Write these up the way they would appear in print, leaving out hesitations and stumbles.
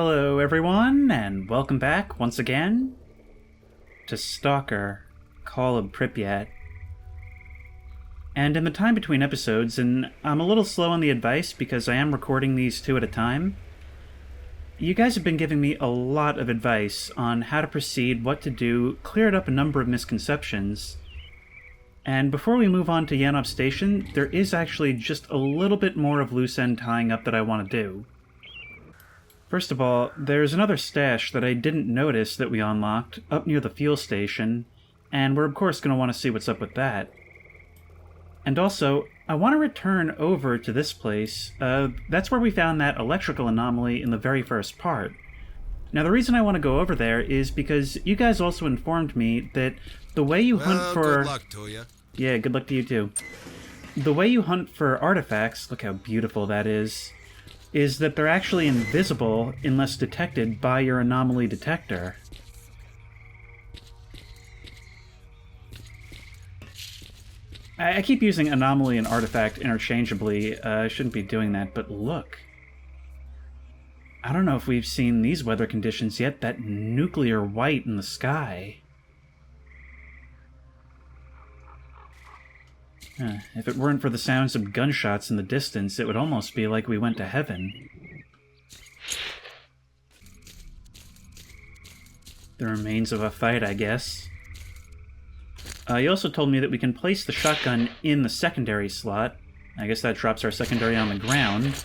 Hello everyone, and welcome back once again to S.T.A.L.K.E.R, Call of Pripyat. And in the time between episodes, and I'm a little slow on the advice because I am recording these two at a time, you guys have been giving me a lot of advice on how to proceed, what to do, cleared up a number of misconceptions. And before we move on to Yanov Station, there is actually just a little bit more of loose end tying up that I want to do. First of all, there's another stash that I didn't notice that we unlocked up near the fuel station, and we're of course going to want to see what's up with that. And also, I want to return over to this place. That's where we found that electrical anomaly in the very first part. Now the reason I want to go over there is because you guys also informed me that the way you hunt for... good luck to you. Yeah, good luck to you too. The way you hunt for artifacts, look how beautiful that is that they're actually invisible unless detected by your anomaly detector. I keep using anomaly and artifact interchangeably. I shouldn't be doing that, but look. I don't know if we've seen these weather conditions yet, that nuclear white in the sky. If it weren't for the sounds of gunshots in the distance, it would almost be like we went to heaven. The remains of a fight, I guess. You also told me that we can place the shotgun in the secondary slot. I guess that drops our secondary on the ground.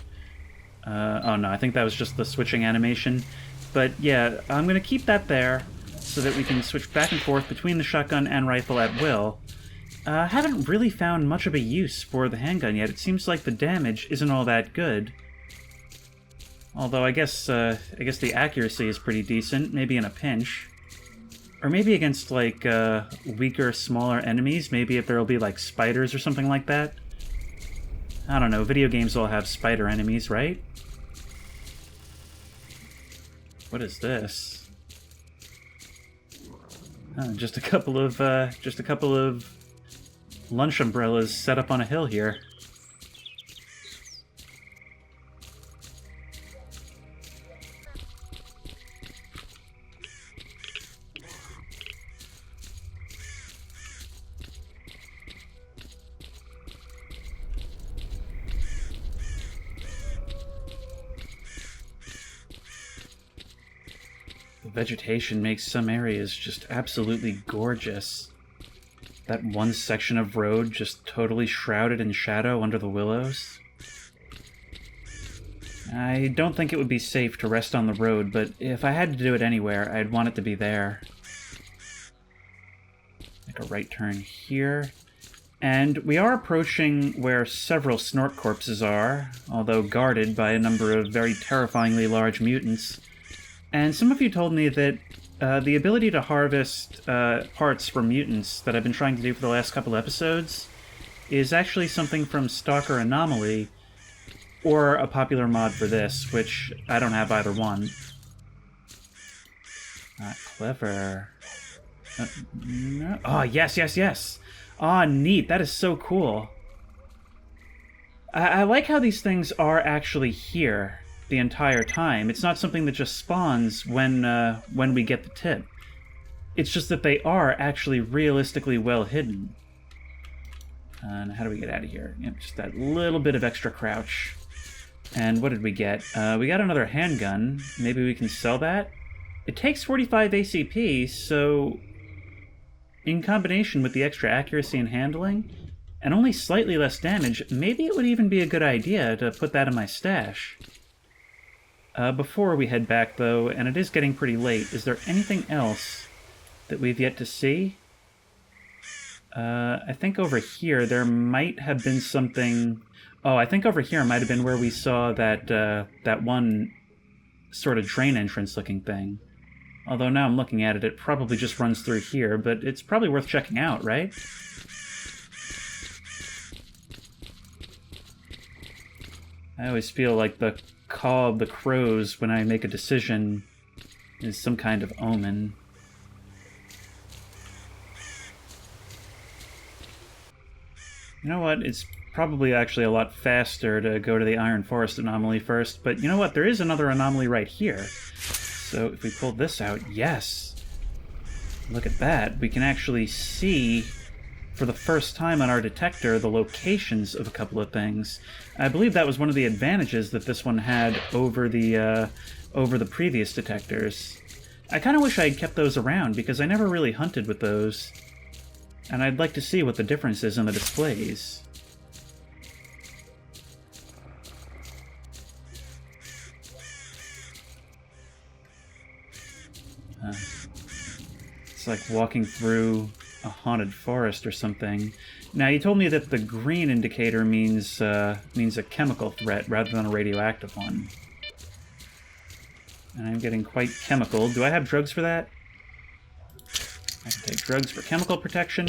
Oh no, I think that was just the switching animation. But yeah, I'm going to keep that there so that we can switch back and forth between the shotgun and rifle at will. Haven't really found much of a use for the handgun yet. It seems like the damage isn't all that good. Although I guess the accuracy is pretty decent, maybe in a pinch. Or maybe against, like, weaker, smaller enemies. Maybe if there'll be, like, spiders or something like that. I don't know, video games all have spider enemies, right? What is this? Oh, just a couple of lunch umbrellas set up on a hill here. The vegetation makes some areas just absolutely gorgeous. That one section of road just totally shrouded in shadow under the willows. I don't think it would be safe to rest on the road, but if I had to do it anywhere, I'd want it to be there. Make a right turn here. And we are approaching where several snort corpses are, although guarded by a number of very terrifyingly large mutants. And some of you told me that the ability to harvest parts from mutants that I've been trying to do for the last couple episodes is actually something from S.T.A.L.K.E.R Anomaly, or a popular mod for this, which I don't have either one. Not clever. No. Oh, yes! Ah, neat, that is so cool. I like how these things are actually here the entire time. It's not something that just spawns when we get the tip. It's just that they are actually realistically well hidden. And how do we get out of here? Yep, just that little bit of extra crouch. And what did we get? We got another handgun. Maybe we can sell that? It takes 45 ACP, so in combination with the extra accuracy and handling, and only slightly less damage, maybe it would even be a good idea to put that in my stash. Before we head back, though, and it is getting pretty late, is there anything else that we've yet to see? I think over here there might have been something... Oh, I think over here might have been where we saw that one sort of drain entrance-looking thing. Although now I'm looking at it, it probably just runs through here, but it's probably worth checking out, right? I always feel like the call of the crows when I make a decision is some kind of omen. You know what? It's probably actually a lot faster to go to the Iron Forest anomaly first, but you know what? There is another anomaly right here. So if we pull this out, yes! Look at that. We can actually see, for the first time on our detector, the locations of a couple of things. I believe that was one of the advantages that this one had over the previous detectors. I kind of wish I had kept those around, because I never really hunted with those. And I'd like to see what the difference is in the displays. It's like walking through a haunted forest or something. Now, you told me that the green indicator means a chemical threat rather than a radioactive one. And I'm getting quite chemical. Do I have drugs for that? I can take drugs for chemical protection.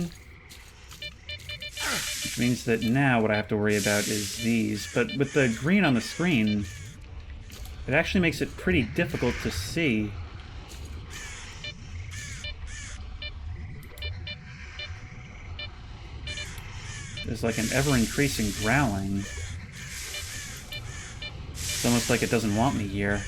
Which means that now what I have to worry about is these. But with the green on the screen, it actually makes it pretty difficult to see. There's like an ever-increasing growling. It's almost like it doesn't want me here.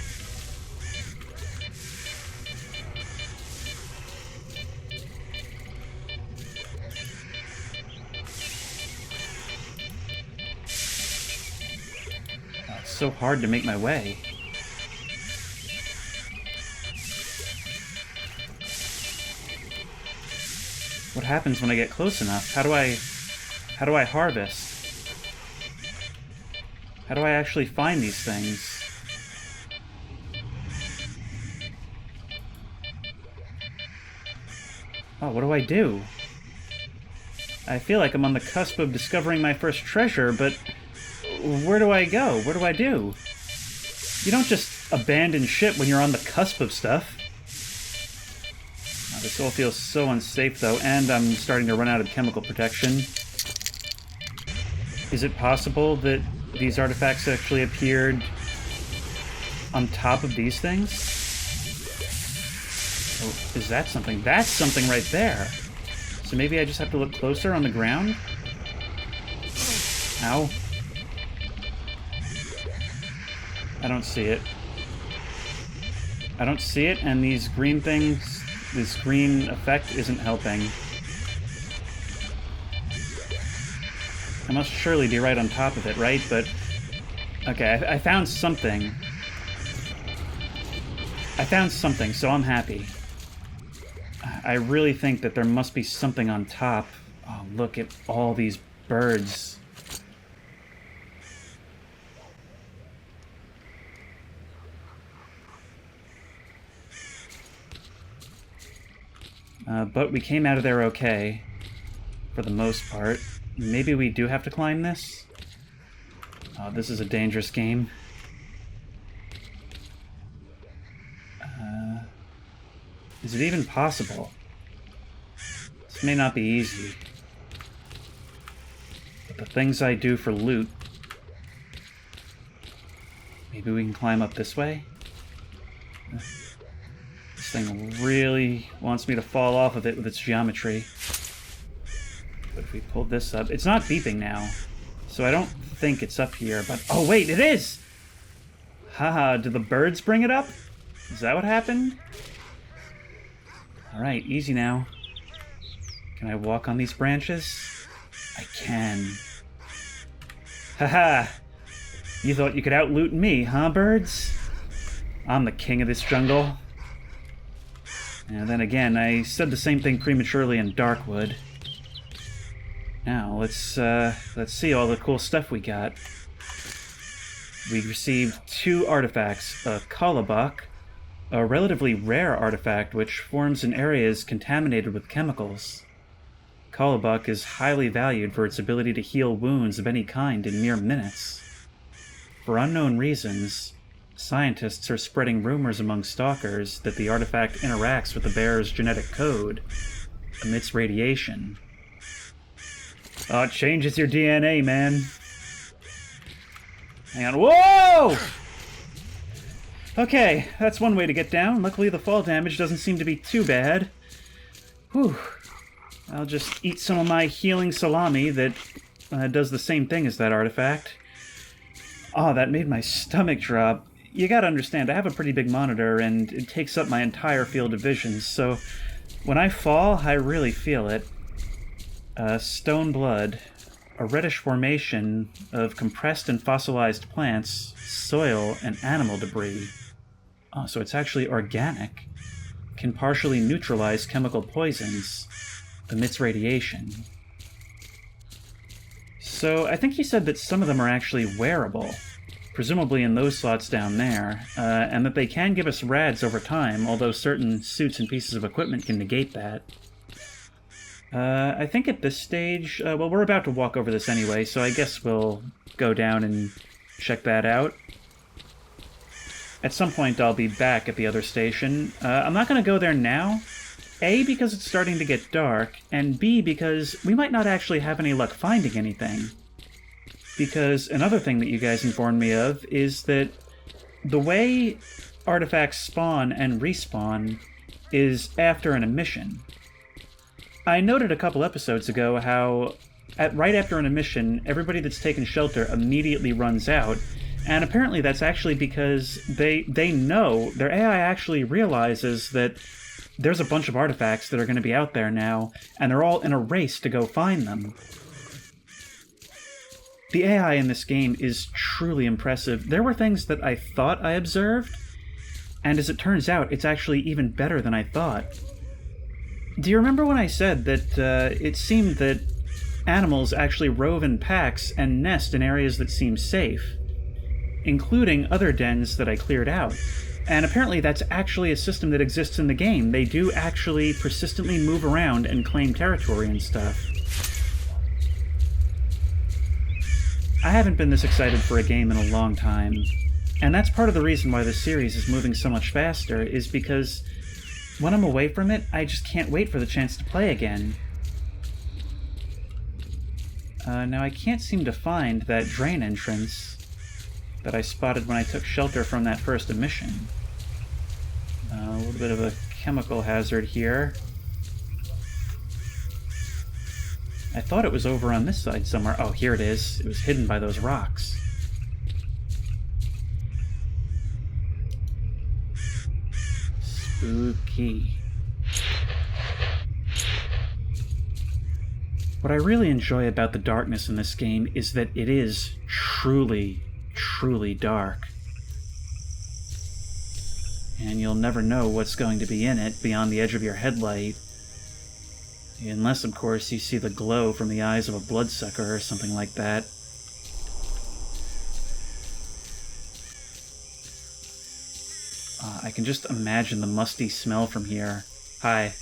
Oh, it's so hard to make my way. What happens when I get close enough? How do I harvest? How do I actually find these things? Oh, what do I do? I feel like I'm on the cusp of discovering my first treasure, but where do I go? What do I do? You don't just abandon ship when you're on the cusp of stuff. Oh, this all feels so unsafe, though, and I'm starting to run out of chemical protection. Is it possible that these artifacts actually appeared on top of these things? Oh, is that something? That's something right there. So maybe I just have to look closer on the ground? Ow. I don't see it. I don't see it, and these green things, this green effect isn't helping. I must surely be right on top of it, right? But, okay, I found something. I found something, so I'm happy. I really think that there must be something on top. Oh, look at all these birds. But we came out of there okay, for the most part. Maybe we do have to climb this? Oh, this is a dangerous game. Is it even possible? This may not be easy. But the things I do for loot... Maybe we can climb up this way? This thing really wants me to fall off of it with its geometry. But if we pull this up... It's not beeping now, so I don't think it's up here, but... Oh, wait, it is! Haha, did the birds bring it up? Is that what happened? Alright, easy now. Can I walk on these branches? I can. Haha! You thought you could out-loot me, huh, birds? I'm the king of this jungle. And then again, I said the same thing prematurely in Darkwood. Now, let's see all the cool stuff we got. We received 2 artifacts, a Kalabak, a relatively rare artifact which forms in areas contaminated with chemicals. Kalabak is highly valued for its ability to heal wounds of any kind in mere minutes. For unknown reasons, scientists are spreading rumors among stalkers that the artifact interacts with the bearer's genetic code, emits radiation. Oh, it changes your DNA, man. Hang on. Whoa! Okay, that's one way to get down. Luckily, the fall damage doesn't seem to be too bad. Whew. I'll just eat some of my healing salami that does the same thing as that artifact. Oh, that made my stomach drop. you gotta understand, I have a pretty big monitor, and it takes up my entire field of vision, so when I fall, I really feel it. Stone blood. A reddish formation of compressed and fossilized plants, soil, and animal debris. Oh, so it's actually organic. Can partially neutralize chemical poisons. Emits radiation. So I think he said that some of them are actually wearable, presumably in those slots down there, and that they can give us rads over time, although certain suits and pieces of equipment can negate that. I think at this stage, well, we're about to walk over this anyway, so I guess we'll go down and check that out. At some point, I'll be back at the other station. I'm not going to go there now. A, because it's starting to get dark, and B, because we might not actually have any luck finding anything. Because another thing that you guys informed me of is that the way artifacts spawn and respawn is after an emission. I noted a couple episodes ago how, right after an emission, everybody that's taken shelter immediately runs out, and apparently that's actually because they know, their AI actually realizes that there's a bunch of artifacts that are going to be out there now, and they're all in a race to go find them. The AI in this game is truly impressive. There were things that I thought I observed, and as it turns out, it's actually even better than I thought. Do you remember when I said that it seemed that animals actually rove in packs and nest in areas that seem safe, including other dens that I cleared out? And apparently that's actually a system that exists in the game. They do actually persistently move around and claim territory and stuff. I haven't been this excited for a game in a long time, and that's part of the reason why this series is moving so much faster, is because when I'm away from it, I just can't wait for the chance to play again. Now I can't seem to find that drain entrance that I spotted when I took shelter from that first emission. A little bit of a chemical hazard here. I thought it was over on this side somewhere. Oh, here it is. It was hidden by those rocks. Spooky. What I really enjoy about the darkness in this game is that it is truly, truly dark. And you'll never know what's going to be in it beyond the edge of your headlight. Unless, of course, you see the glow from the eyes of a bloodsucker or something like that. I can just imagine the musty smell from here. Hi.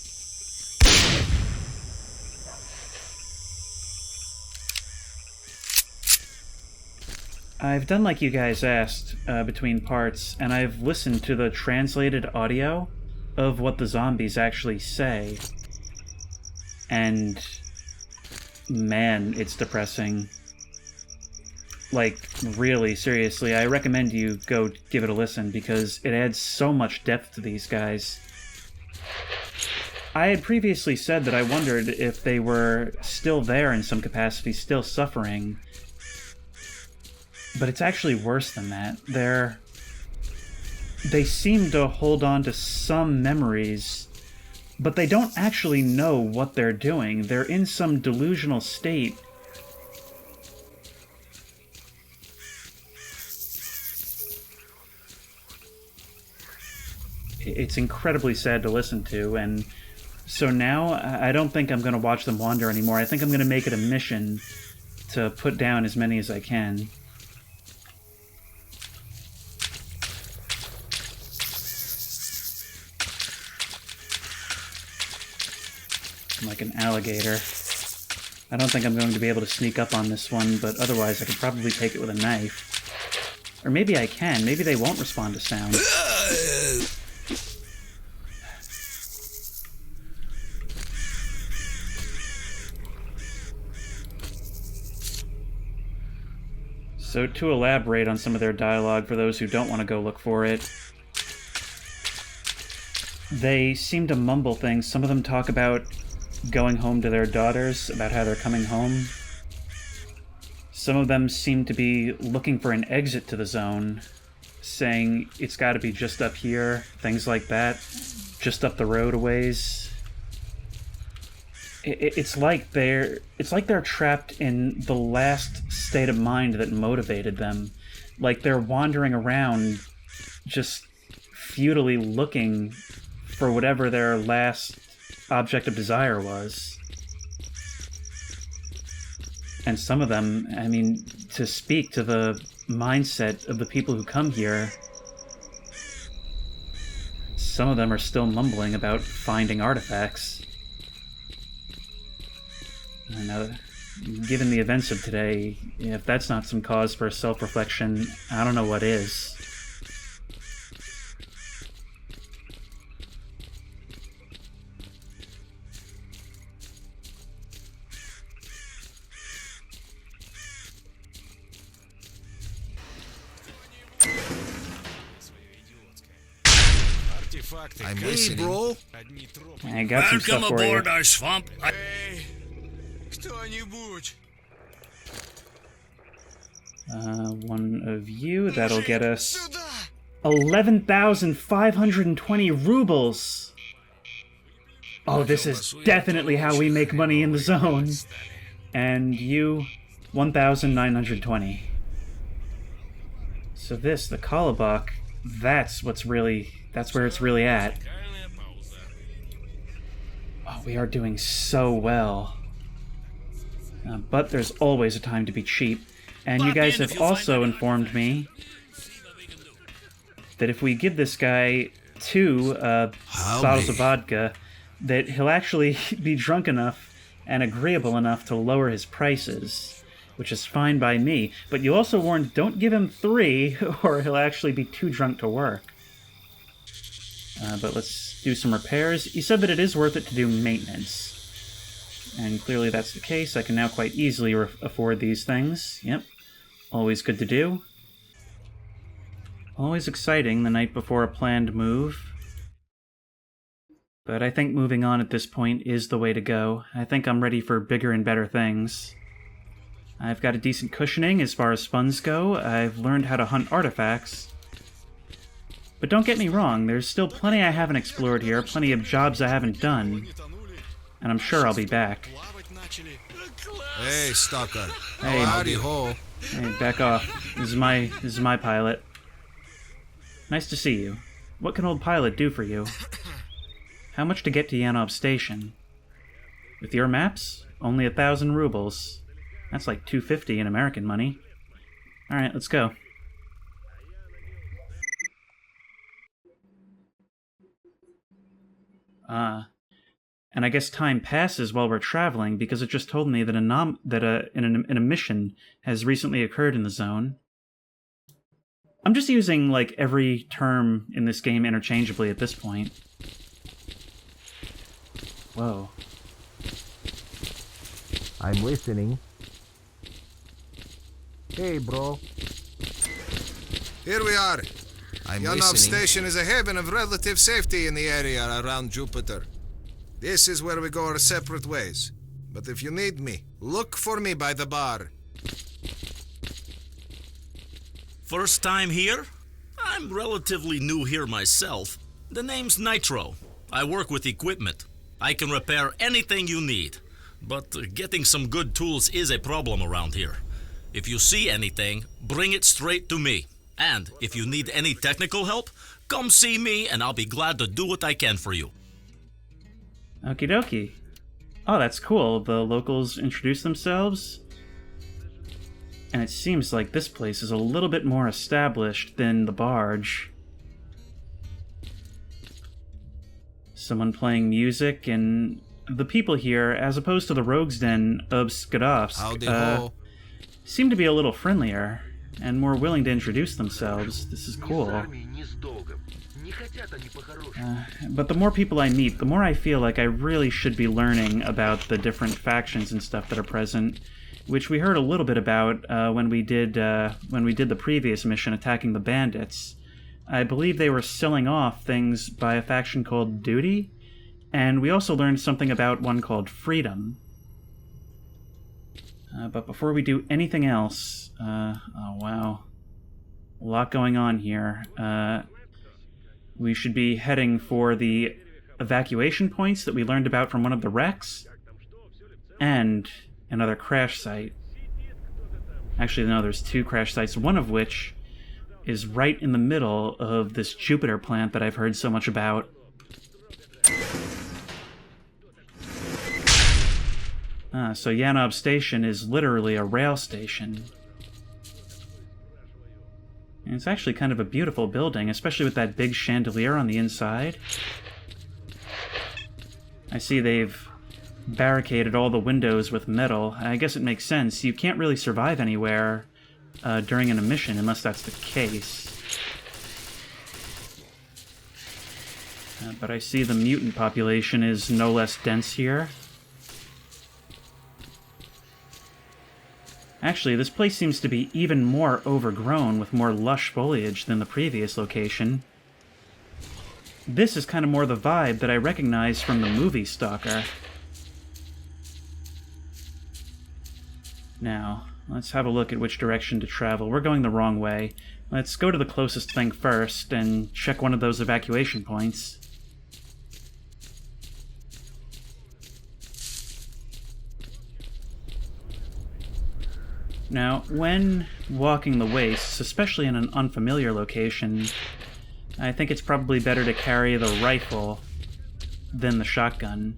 I've done like you guys asked between parts, and I've listened to the translated audio of what the zombies actually say. And man, it's depressing. Like, really, seriously, I recommend you go give it a listen, because it adds so much depth to these guys. I had previously said that I wondered if they were still there in some capacity, still suffering. But it's actually worse than that. They seem to hold on to some memories, but they don't actually know what they're doing. They're in some delusional state. It's incredibly sad to listen to, and so now I don't think I'm going to watch them wander anymore. I think I'm going to make it a mission to put down as many as I can. I'm like an alligator. I don't think I'm going to be able to sneak up on this one, but otherwise I could probably take it with a knife. Or maybe I can. Maybe they won't respond to sound. So to elaborate on some of their dialogue for those who don't want to go look for it, they seem to mumble things. Some of them talk about going home to their daughters, about how they're coming home. Some of them seem to be looking for an exit to the zone. saying it's got to be just up here, things like that, just up the road a ways. It's like they're trapped in the last state of mind that motivated them. Like they're wandering around, just futilely looking for whatever their last object of desire was. And some of them, I mean, to speak to the mindset of the people who come here, some of them are still mumbling about finding artifacts. I know, given the events of today, if that's not some cause for self-reflection, I don't know what is. I'm listening. Bro. I got some stuff for aboard you. our swamp. One of you, that'll get us 11,520 rubles! Oh, this is definitely how we make money in the zone. And you, 1,920. So this, the Kalabak, that's where it's really at. Oh, we are doing so well. But there's always a time to be cheap. And you guys have also informed me that if we give this guy 2 bottles of vodka, that he'll actually be drunk enough and agreeable enough to lower his prices, which is fine by me. But you also warned, don't give him 3, or he'll actually be too drunk to work. But let's do some repairs. You said that it is worth it to do maintenance. And clearly that's the case. I can now quite easily afford these things. Yep. Always good to do. Always exciting the night before a planned move. But I think moving on at this point is the way to go. I think I'm ready for bigger and better things. I've got a decent cushioning as far as funds go. I've learned how to hunt artifacts. But don't get me wrong, there's still plenty I haven't explored here, plenty of jobs I haven't done. And I'm sure I'll be back. Hey, Stalker. Hey, howdy ho. Hey, back off. This is my pilot. Nice to see you. What can old pilot do for you? How much to get to Yanov Station? With your maps, only 1,000 rubles. That's like $250 in American money. Alright, let's go. And I guess time passes while we're traveling because it just told me that an emission has recently occurred in the zone. I'm just using, like, every term in this game interchangeably at this point. Whoa. I'm listening. Hey, bro. Here we are. Yanov listening. Station is a haven of relative safety in the area around Jupiter. This is where we go our separate ways. But if you need me, look for me by the bar. First time here? I'm relatively new here myself. The name's Nitro. I work with equipment. I can repair anything you need. But getting some good tools is a problem around here. If you see anything, bring it straight to me. And if you need any technical help, come see me and I'll be glad to do what I can for you. Okie dokie. Oh, that's cool. The locals introduce themselves. And it seems like this place is a little bit more established than the barge. Someone playing music, and the people here, as opposed to the rogues' den of Skadovsk, seem to be a little friendlier and more willing to introduce themselves. This is cool. But the more people I meet, the more I feel like I really should be learning about the different factions and stuff that are present, which we heard a little bit about when we did the previous mission, attacking the bandits. I believe they were selling off things by a faction called Duty, and we also learned something about one called Freedom. But before we do anything else, oh wow. A lot going on here. We should be heading for the evacuation points that we learned about from one of the wrecks, and another crash site. Actually, no, there's 2 crash sites, one of which is right in the middle of this Jupiter plant that I've heard so much about. So Yanov Station is literally a rail station. And it's actually kind of a beautiful building, especially with that big chandelier on the inside. I see they've barricaded all the windows with metal. I guess it makes sense. You can't really survive anywhere during an emission unless that's the case. But I see the mutant population is no less dense here. Actually, this place seems to be even more overgrown with more lush foliage than the previous location. This is kind of more the vibe that I recognize from the movie S.T.A.L.K.E.R. Now, let's have a look at which direction to travel. We're going the wrong way. Let's go to the closest thing first and check one of those evacuation points. Now, when walking the wastes, especially in an unfamiliar location, I think it's probably better to carry the rifle than the shotgun.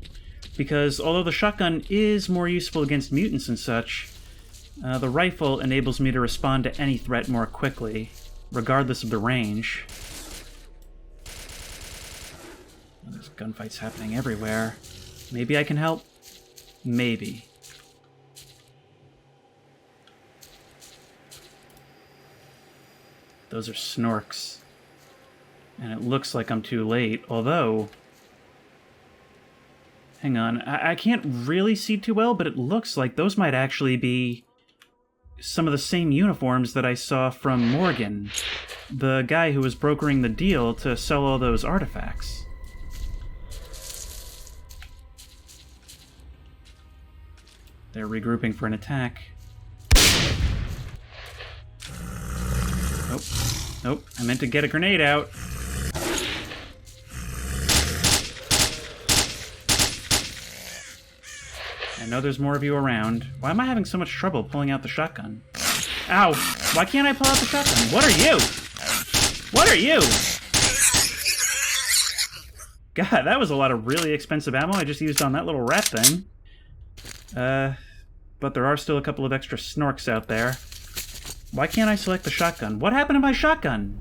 Because although the shotgun is more useful against mutants and such, the rifle enables me to respond to any threat more quickly, regardless of the range. There's gunfights happening everywhere. Maybe I can help? Maybe. Those are snorks. And it looks like I'm too late, although... Hang on, I can't really see too well, but it looks like those might actually be some of the same uniforms that I saw from Morgan, the guy who was brokering the deal to sell all those artifacts. They're regrouping for an attack. Nope, I meant to get a grenade out. I know there's more of you around. Why am I having so much trouble pulling out the shotgun? Ow! Why can't I pull out the shotgun? What are you? What are you? God, that was a lot of really expensive ammo I just used on that little rat thing. But there are still a couple of extra snorks out there. Why can't I select the shotgun? What happened to my shotgun?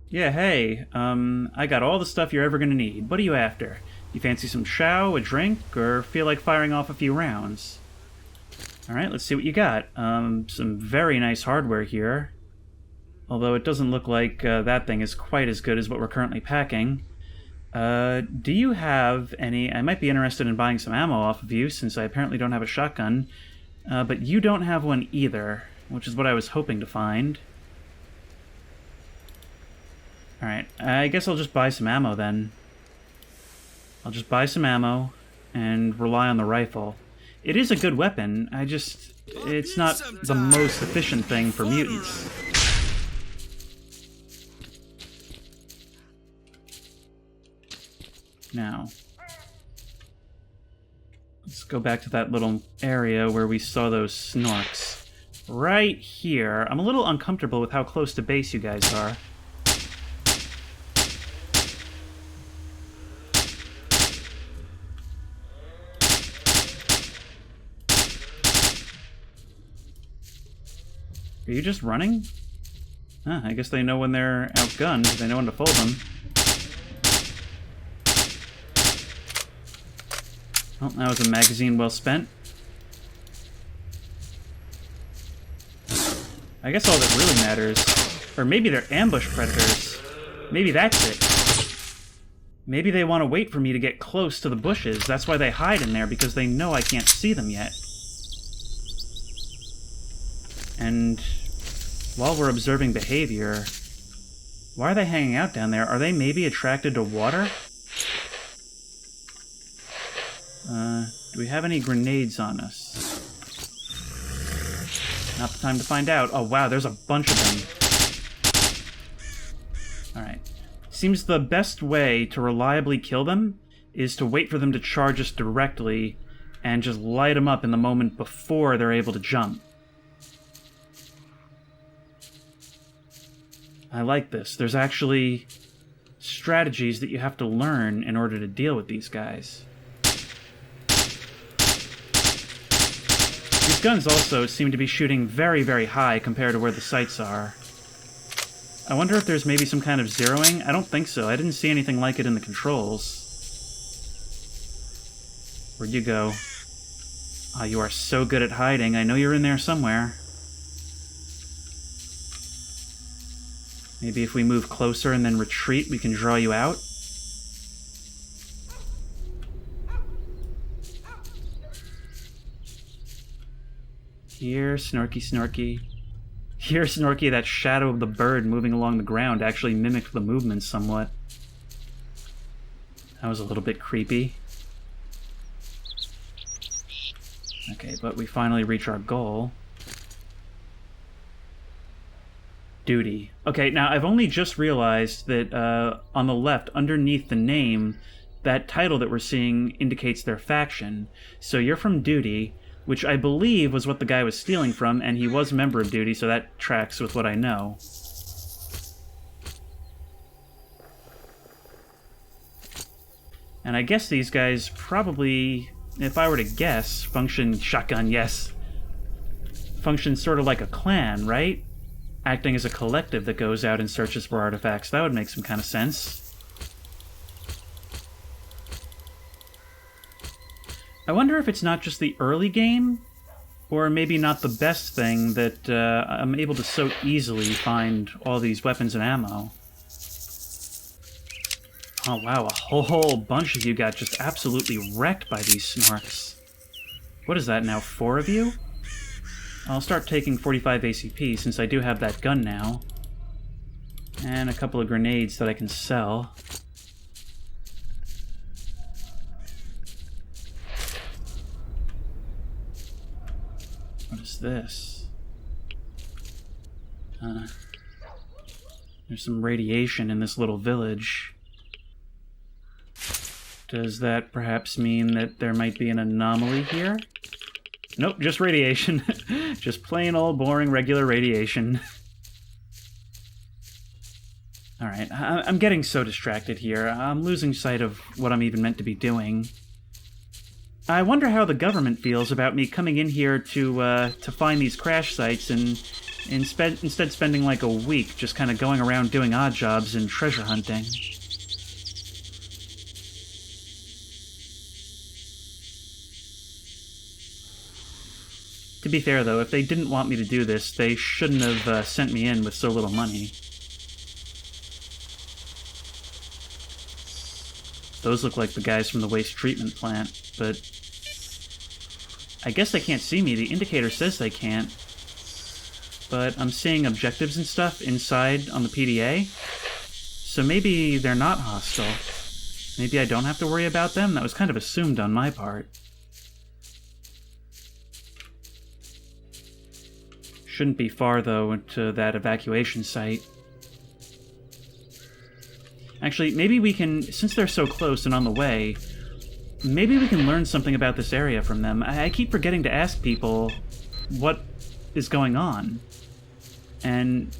Yeah, hey, I got all the stuff you're ever gonna need. What are you after? You fancy some chow, a drink, or feel like firing off a few rounds? Alright, let's see what you got. Some very nice hardware here. Although it doesn't look like that thing is quite as good as what we're currently packing. Do you have any... I might be interested in buying some ammo off of you, since I apparently don't have a shotgun. But you don't have one either, which is what I was hoping to find. Alright, I guess I'll just buy some ammo then. I'll just buy some ammo and rely on the rifle. It is a good weapon, it's not the most efficient thing for mutants. Now, let's go back to that little area where we saw those snorks. Right here. I'm a little uncomfortable with how close to base you guys are. Are you just running? Huh, I guess they know when they're outgunned. They know when to fold them. Well, that was a magazine well spent. I guess all that really matters... Or maybe they're ambush predators. Maybe that's it. Maybe they want to wait for me to get close to the bushes. That's why they hide in there, because they know I can't see them yet. And... while we're observing behavior... Why are they hanging out down there? Are they maybe attracted to water? Do we have any grenades on us? Not the time to find out. Oh wow, there's a bunch of them. Seems the best way to reliably kill them is to wait for them to charge us directly and just light them up in the moment before they're able to jump. I like this. There's actually strategies that you have to learn in order to deal with these guys. These guns also seem to be shooting very, very high compared to where the sights are. I wonder if there's maybe some kind of zeroing? I don't think so. I didn't see anything like it in the controls. Where'd you go? Oh, you are so good at hiding. I know you're in there somewhere. Maybe if we move closer and then retreat, we can draw you out? Here, Snorky, Snorky. Here, Snorky, that shadow of the bird moving along the ground actually mimicked the movement somewhat. That was a little bit creepy. Okay, but we finally reach our goal. Duty. Okay, now I've only just realized that on the left, underneath the name, that title that we're seeing indicates their faction. So you're from Duty, which I believe was what the guy was stealing from, and he was a member of Duty, so that tracks with what I know. And I guess these guys probably, if I were to guess, function shotgun, yes. Function sort of like a clan, right? Acting as a collective that goes out and searches for artifacts. That would make some kind of sense. I wonder if it's not just the early game, or maybe not the best thing that I'm able to so easily find all these weapons and ammo. Oh wow, a whole bunch of you got just absolutely wrecked by these snorks. What is that now, 4 of you? I'll start taking 45 ACP since I do have that gun now. And a couple of grenades that I can sell. What is this? There's some radiation in this little village. Does that perhaps mean that there might be an anomaly here? Nope, just radiation. Just plain old boring regular radiation. Alright, I'm getting so distracted here. I'm losing sight of what I'm even meant to be doing. I wonder how the government feels about me coming in here to find these crash sites and instead spending like a week just kind of going around doing odd jobs and treasure hunting. To be fair, though, if they didn't want me to do this, they shouldn't have sent me in with so little money. Those look like the guys from the waste treatment plant, but I guess they can't see me. The indicator says they can't. But I'm seeing objectives and stuff inside on the PDA, so maybe they're not hostile. Maybe I don't have to worry about them? That was kind of assumed on my part. Shouldn't be far, though, to that evacuation site. Actually, maybe we can, since they're so close and on the way, maybe we can learn something about this area from them. I keep forgetting to ask people what is going on. And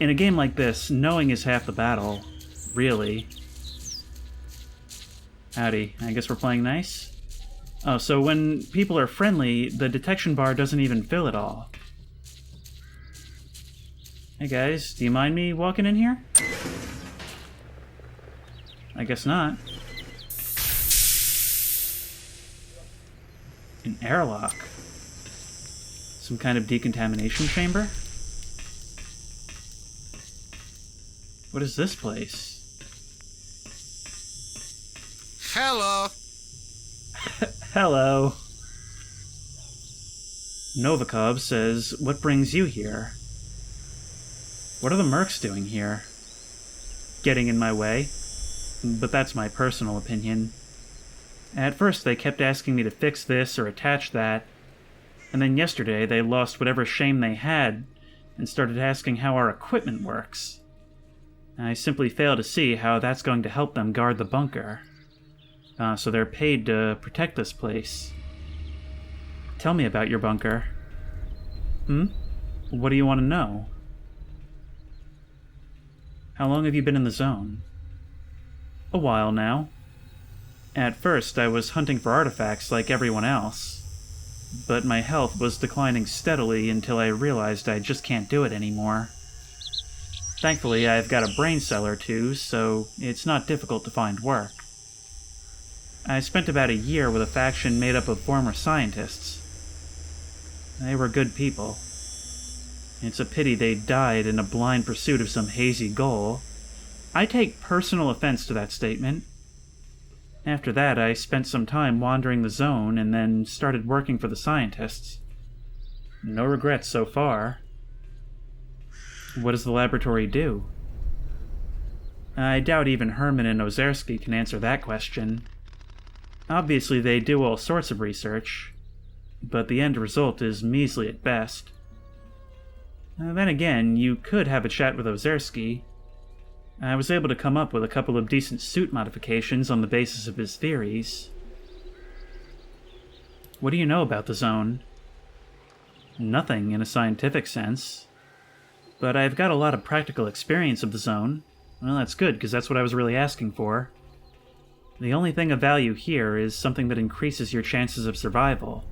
in a game like this, knowing is half the battle, really. Howdy, I guess we're playing nice? Oh, so when people are friendly, the detection bar doesn't even fill at all. Hey guys, do you mind me walking in here? I guess not. An airlock. Some kind of decontamination chamber? What is this place? Hello. Hello. Novikov says, "What brings you here?" What are the mercs doing here? Getting in my way? But that's my personal opinion. At first they kept asking me to fix this or attach that, and then yesterday they lost whatever shame they had and started asking how our equipment works. I simply fail to see how that's going to help them guard the bunker. So they're paid to protect this place. Tell me about your bunker. What do you want to know? How long have you been in the zone? A while now. At first, I was hunting for artifacts like everyone else, but my health was declining steadily until I realized I just can't do it anymore. Thankfully, I've got a brain cell or two, so it's not difficult to find work. I spent about a year with a faction made up of former scientists. They were good people. It's a pity they died in a blind pursuit of some hazy goal. I take personal offense to that statement. After that, I spent some time wandering the zone and then started working for the scientists. No regrets so far. What does the laboratory do? I doubt even Herman and Ozerski can answer that question. Obviously, they do all sorts of research, but the end result is measly at best. Then again, you could have a chat with Ozerski. I was able to come up with a couple of decent suit modifications on the basis of his theories. What do you know about the zone? Nothing in a scientific sense. But I've got a lot of practical experience of the zone. Well, that's good, because that's what I was really asking for. The only thing of value here is something that increases your chances of survival.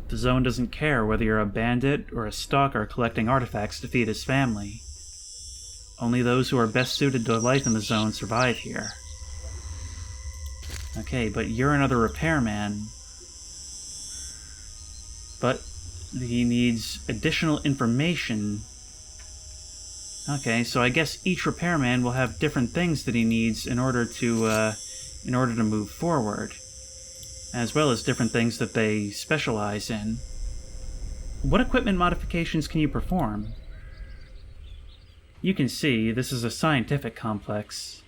The zone doesn't care whether you're a bandit or a stalker collecting artifacts to feed his family. Only those who are best suited to life in the zone survive here. Okay, but you're another repairman. But he needs additional information. Okay, so I guess each repairman will have different things that he needs in order to move forward, as well as different things that they specialize in. What equipment modifications can you perform? You can see this is a scientific complex.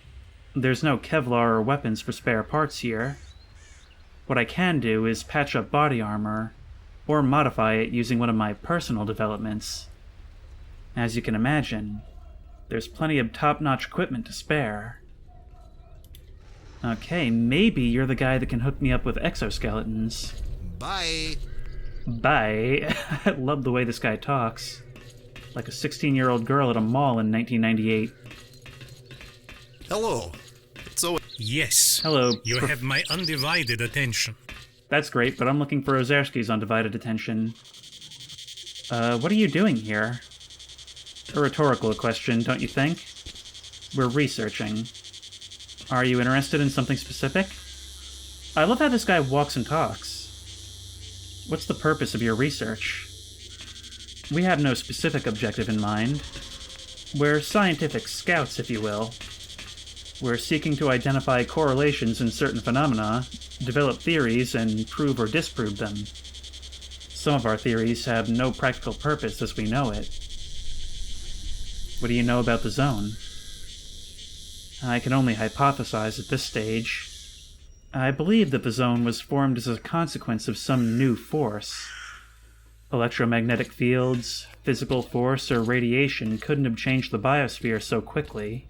There's no Kevlar or weapons for spare parts here. What I can do is patch up body armor, or modify it using one of my personal developments. As you can imagine, there's plenty of top-notch equipment to spare. Okay, maybe you're the guy that can hook me up with exoskeletons. Bye. Bye. I love the way this guy talks. Like a 16-year-old girl at a mall in 1998. Hello. Yes. Hello. You have my undivided attention. That's great, but I'm looking for Ozerski's undivided attention. What are you doing here? A rhetorical question, don't you think? We're researching. Are you interested in something specific? I love how this guy walks and talks. What's the purpose of your research? We have no specific objective in mind. We're scientific scouts, if you will. We're seeking to identify correlations in certain phenomena, develop theories, and prove or disprove them. Some of our theories have no practical purpose as we know it. What do you know about the zone? I can only hypothesize at this stage. I believe that the zone was formed as a consequence of some new force. Electromagnetic fields, physical force, or radiation couldn't have changed the biosphere so quickly.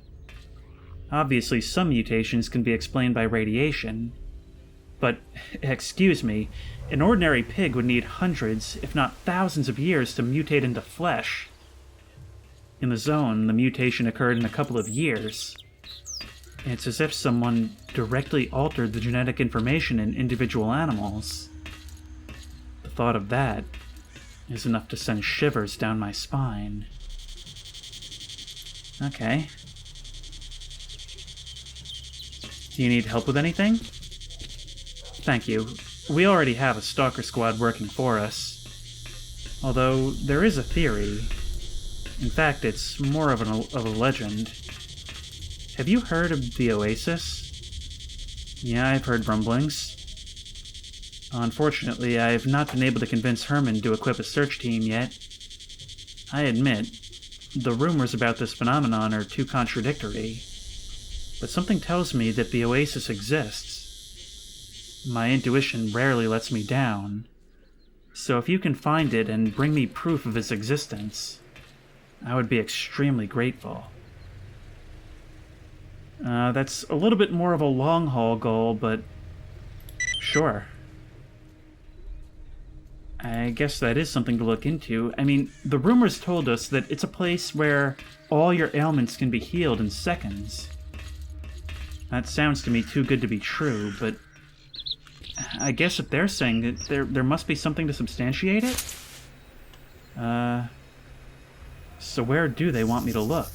Obviously, some mutations can be explained by radiation. But, excuse me, an ordinary pig would need hundreds, if not thousands of years to mutate into flesh. In the zone, the mutation occurred in a couple of years. It's as if someone directly altered the genetic information in individual animals. The thought of that is enough to send shivers down my spine. Okay. Do you need help with anything? Thank you. We already have a stalker squad working for us. Although, there is a theory. In fact, it's more of a legend. Have you heard of the Oasis? Yeah, I've heard rumblings. Unfortunately, I've not been able to convince Herman to equip a search team yet. I admit, the rumors about this phenomenon are too contradictory. But something tells me that the Oasis exists. My intuition rarely lets me down. So if you can find it and bring me proof of its existence, I would be extremely grateful. That's a little bit more of a long-haul goal, but sure. I guess that is something to look into. I mean, the rumors told us that it's a place where all your ailments can be healed in seconds. That sounds to me too good to be true, but I guess if they're saying that there must be something to substantiate it? So where do they want me to look?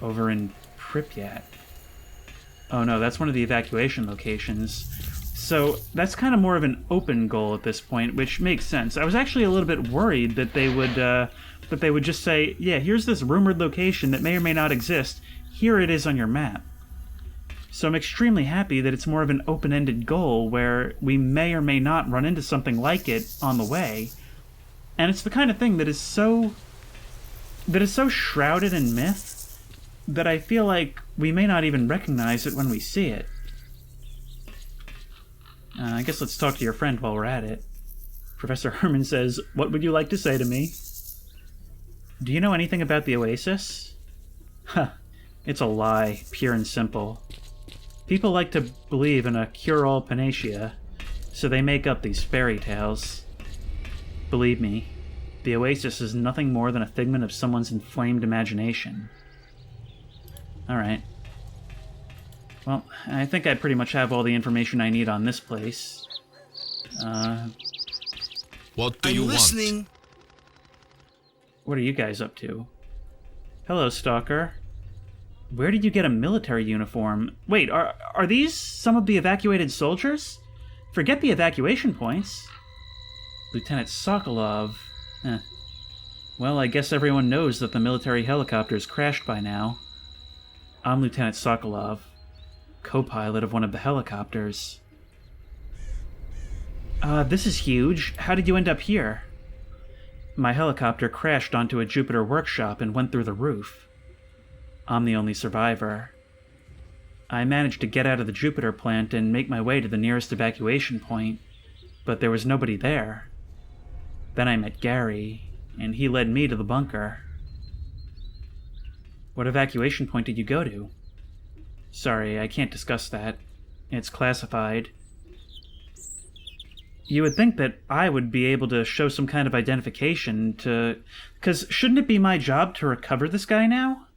Over in Pripyat. Oh no, that's one of the evacuation locations. So that's kind of more of an open goal at this point, which makes sense. I was actually a little bit worried that they would just say, yeah, here's this rumored location that may or may not exist. Here it is on your map. So I'm extremely happy that it's more of an open-ended goal where we may or may not run into something like it on the way. And it's the kind of thing that is so shrouded in myth that I feel like we may not even recognize it when we see it. I guess let's talk to your friend while we're at it. Professor Herman says, "What would you like to say to me?" Do you know anything about the Oasis? Huh, it's a lie, pure and simple. People like to believe in a cure-all panacea, so they make up these fairy tales. Believe me, the Oasis is nothing more than a figment of someone's inflamed imagination. Alright. Well, I think I pretty much have all the information I need on this place. What do you want? Listening. What are you guys up to? Hello, Stalker. Where did you get a military uniform? Wait, are these some of the evacuated soldiers? Forget the evacuation points. Lieutenant Sokolov. Well, I guess everyone knows that the military helicopters crashed by now. I'm Lieutenant Sokolov, co-pilot of one of the helicopters. This is huge. How did you end up here? My helicopter crashed onto a Jupiter workshop and went through the roof. I'm the only survivor. I managed to get out of the Jupiter plant and make my way to the nearest evacuation point, but there was nobody there. Then I met Gary, and he led me to the bunker. What evacuation point did you go to? Sorry, I can't discuss that. It's classified. You would think that I would be able to show some kind of identification to... 'Cause shouldn't it be my job to recover this guy now?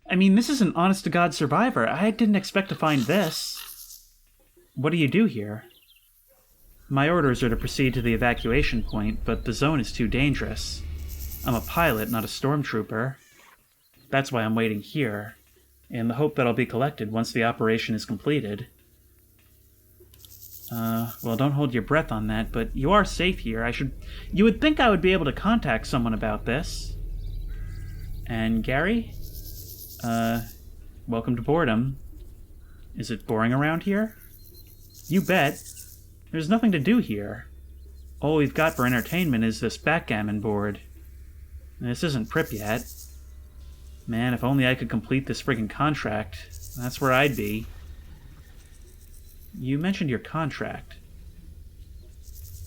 I mean, this is an honest-to-God survivor. I didn't expect to find this. What do you do here? My orders are to proceed to the evacuation point, but the zone is too dangerous. I'm a pilot, not a stormtrooper. That's why I'm waiting here, in the hope that I'll be collected once the operation is completed. Well, don't hold your breath on that, but you are safe here. You would think I would be able to contact someone about this. And Gary? Welcome to boredom. Is it boring around here? You bet. There's nothing to do here. All we've got for entertainment is this backgammon board. This isn't Pripyat. Man, if only I could complete this friggin' contract. That's where I'd be. You mentioned your contract.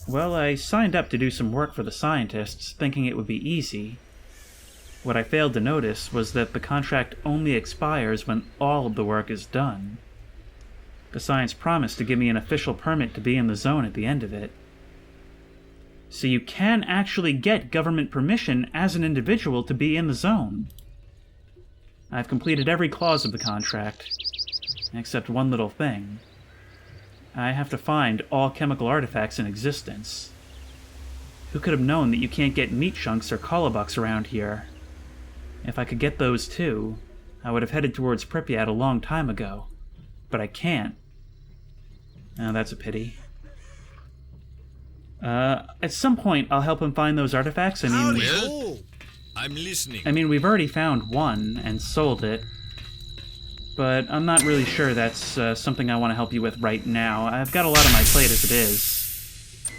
Well, I signed up to do some work for the scientists, thinking it would be easy. What I failed to notice was that the contract only expires when all of the work is done. The science promised to give me an official permit to be in the zone at the end of it. So you can actually get government permission as an individual to be in the zone. I've completed every clause of the contract, except one little thing. I have to find all chemical artifacts in existence. Who could have known that you can't get meat chunks or colubucks around here? If I could get those too, I would have headed towards Pripyat a long time ago. But I can't. Oh, that's a pity. At some point, I'll help him find those artifacts. Well, I'm listening. I mean, we've already found one and sold it. But I'm not really sure that's something I want to help you with right now. I've got a lot on my plate as it is.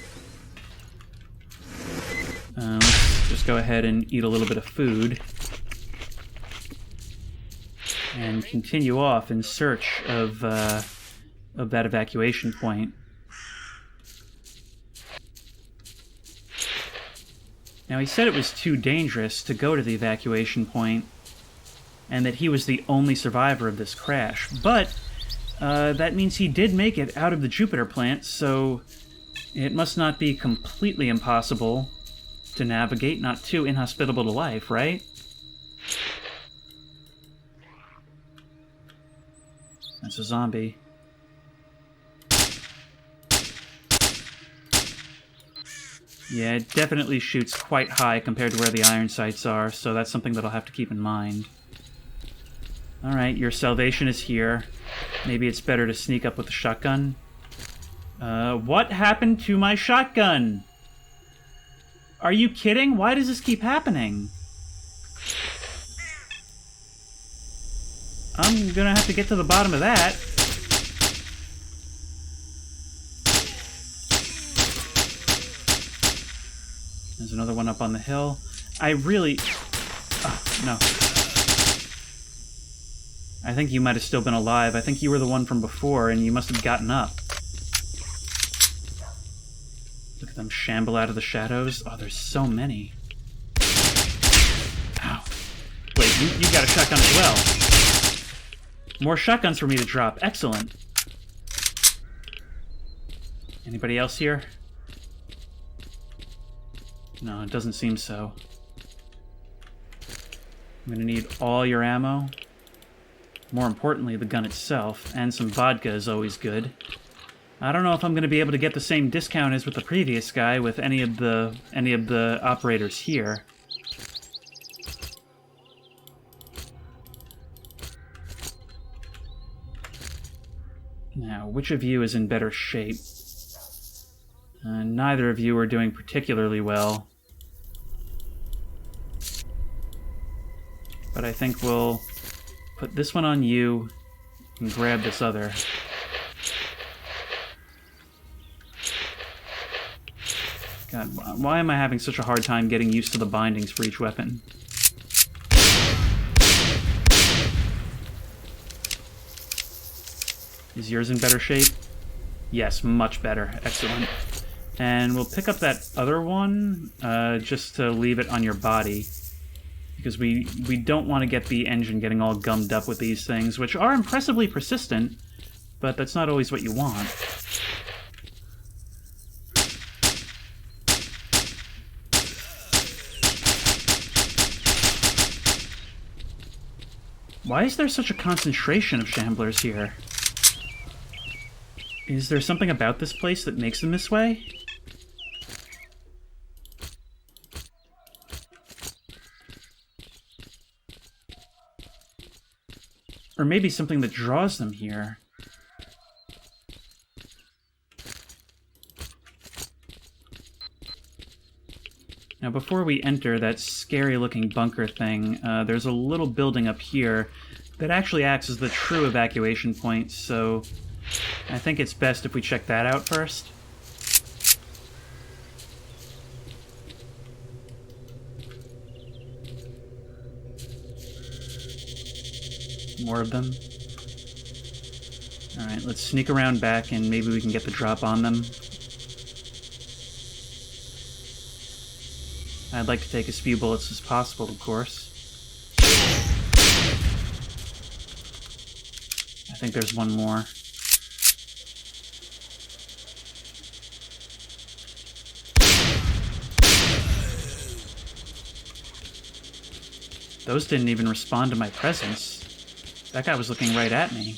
Let's just go ahead and eat a little bit of food. And continue off in search of that evacuation point. Now, he said it was too dangerous to go to the evacuation point. and that he was the only survivor of this crash. But that means he did make it out of the Jupiter plant, so it must not be completely impossible to navigate, not too inhospitable to life, right? That's a zombie. Yeah, it definitely shoots quite high compared to where the iron sights are, so that's something that I'll have to keep in mind. Alright, your salvation is here. Maybe it's better to sneak up with the shotgun. What happened to my shotgun? Are you kidding? Why does this keep happening? I'm gonna have to get to the bottom of that. There's another one up on the hill. I really... Oh, no. I think you might have still been alive. I think you were the one from before, and you must have gotten up. Look at them shamble out of the shadows. Oh, there's so many. Ow. Wait, you got a shotgun as well. More shotguns for me to drop. Excellent. Anybody else here? No, it doesn't seem so. I'm gonna need all your ammo. More importantly, the gun itself, and some vodka is always good. I don't know if I'm going to be able to get the same discount as with the previous guy with any of the operators here. Now, which of you is in better shape? Neither of you are doing particularly well. But I think we'll put this one on you and grab this other. God, why am I having such a hard time getting used to the bindings for each weapon? Is yours in better shape? Yes, much better. Excellent. And we'll pick up that other one, just to leave it on your body. Because we don't want to get the engine getting all gummed up with these things, which are impressively persistent, but that's not always what you want. Why is there such a concentration of shamblers here? Is there something about this place that makes them this way? Or maybe something that draws them here. Now, before we enter that scary-looking bunker thing, there's a little building up here that actually acts as the true evacuation point, so I think it's best if we check that out first. More of them. Alright, let's sneak around back and maybe we can get the drop on them. I'd like to take as few bullets as possible, of course. I think there's one more. Those didn't even respond to my presence. That guy was looking right at me.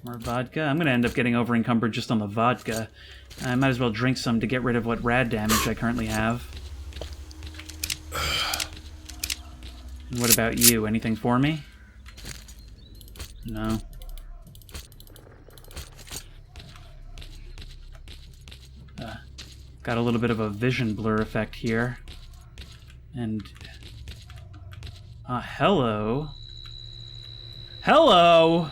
More vodka. I'm going to end up getting over-encumbered just on the vodka. I might as well drink some to get rid of what rad damage I currently have. And what about you? Anything for me? No. Got a little bit of a vision blur effect here. And... hello? Hello!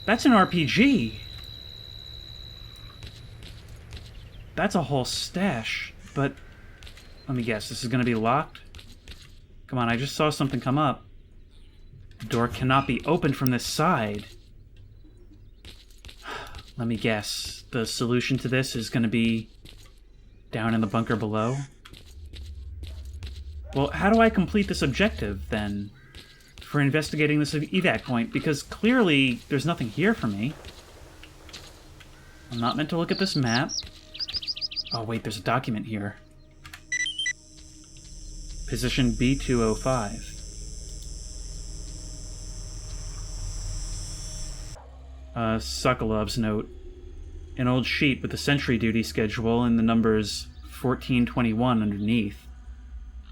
That's an RPG! That's a whole stash, but... Let me guess, this is gonna be locked? Come on, I just saw something come up. The door cannot be opened from this side. Let me guess. The solution to this is going to be Down in the bunker below? Well, how do I complete this objective, then? For investigating this evac point, because clearly there's nothing here for me. I'm not meant to look at this map. Oh, wait, there's a document here. Position B205. Sokolov's note. An old sheet with the sentry duty schedule and the numbers 1421 underneath.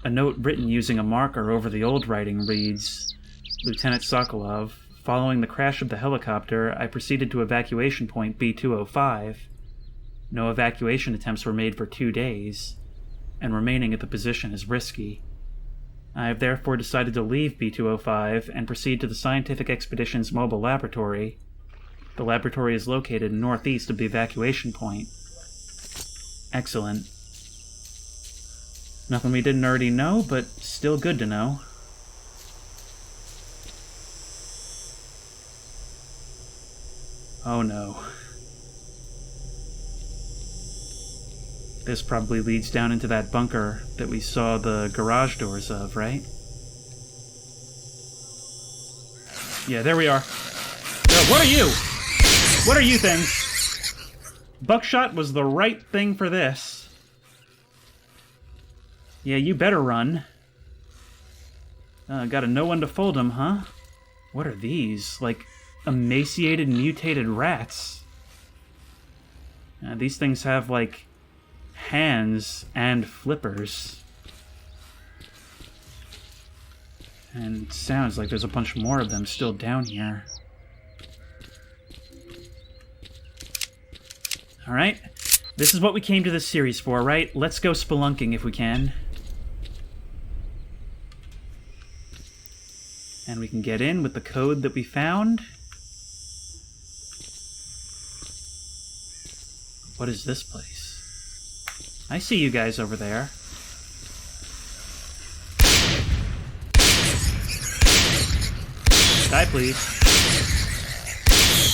A note written using a marker over the old writing reads, Lieutenant Sokolov, following the crash of the helicopter, I proceeded to evacuation point B205. No evacuation attempts were made for 2 days, and remaining at the position is risky. I have therefore decided to leave B205 and proceed to the Scientific Expedition's mobile laboratory. The laboratory is located northeast of the evacuation point. Excellent. Nothing we didn't already know, but still good to know. Oh no. This probably leads down into that bunker that we saw the garage doors of, right? Yeah, there we are. Yo, what are you? What are you things? Buckshot was the right thing for this. Yeah, you better run. Gotta know when to fold them, huh? What are these? Like, emaciated, mutated rats. These things have, like, hands and flippers. And it sounds like there's a bunch more of them still down here. Alright, this is what we came to this series for, right? Let's go spelunking if we can. And we can get in with the code that we found. What is this place? I see you guys over there. Die, please.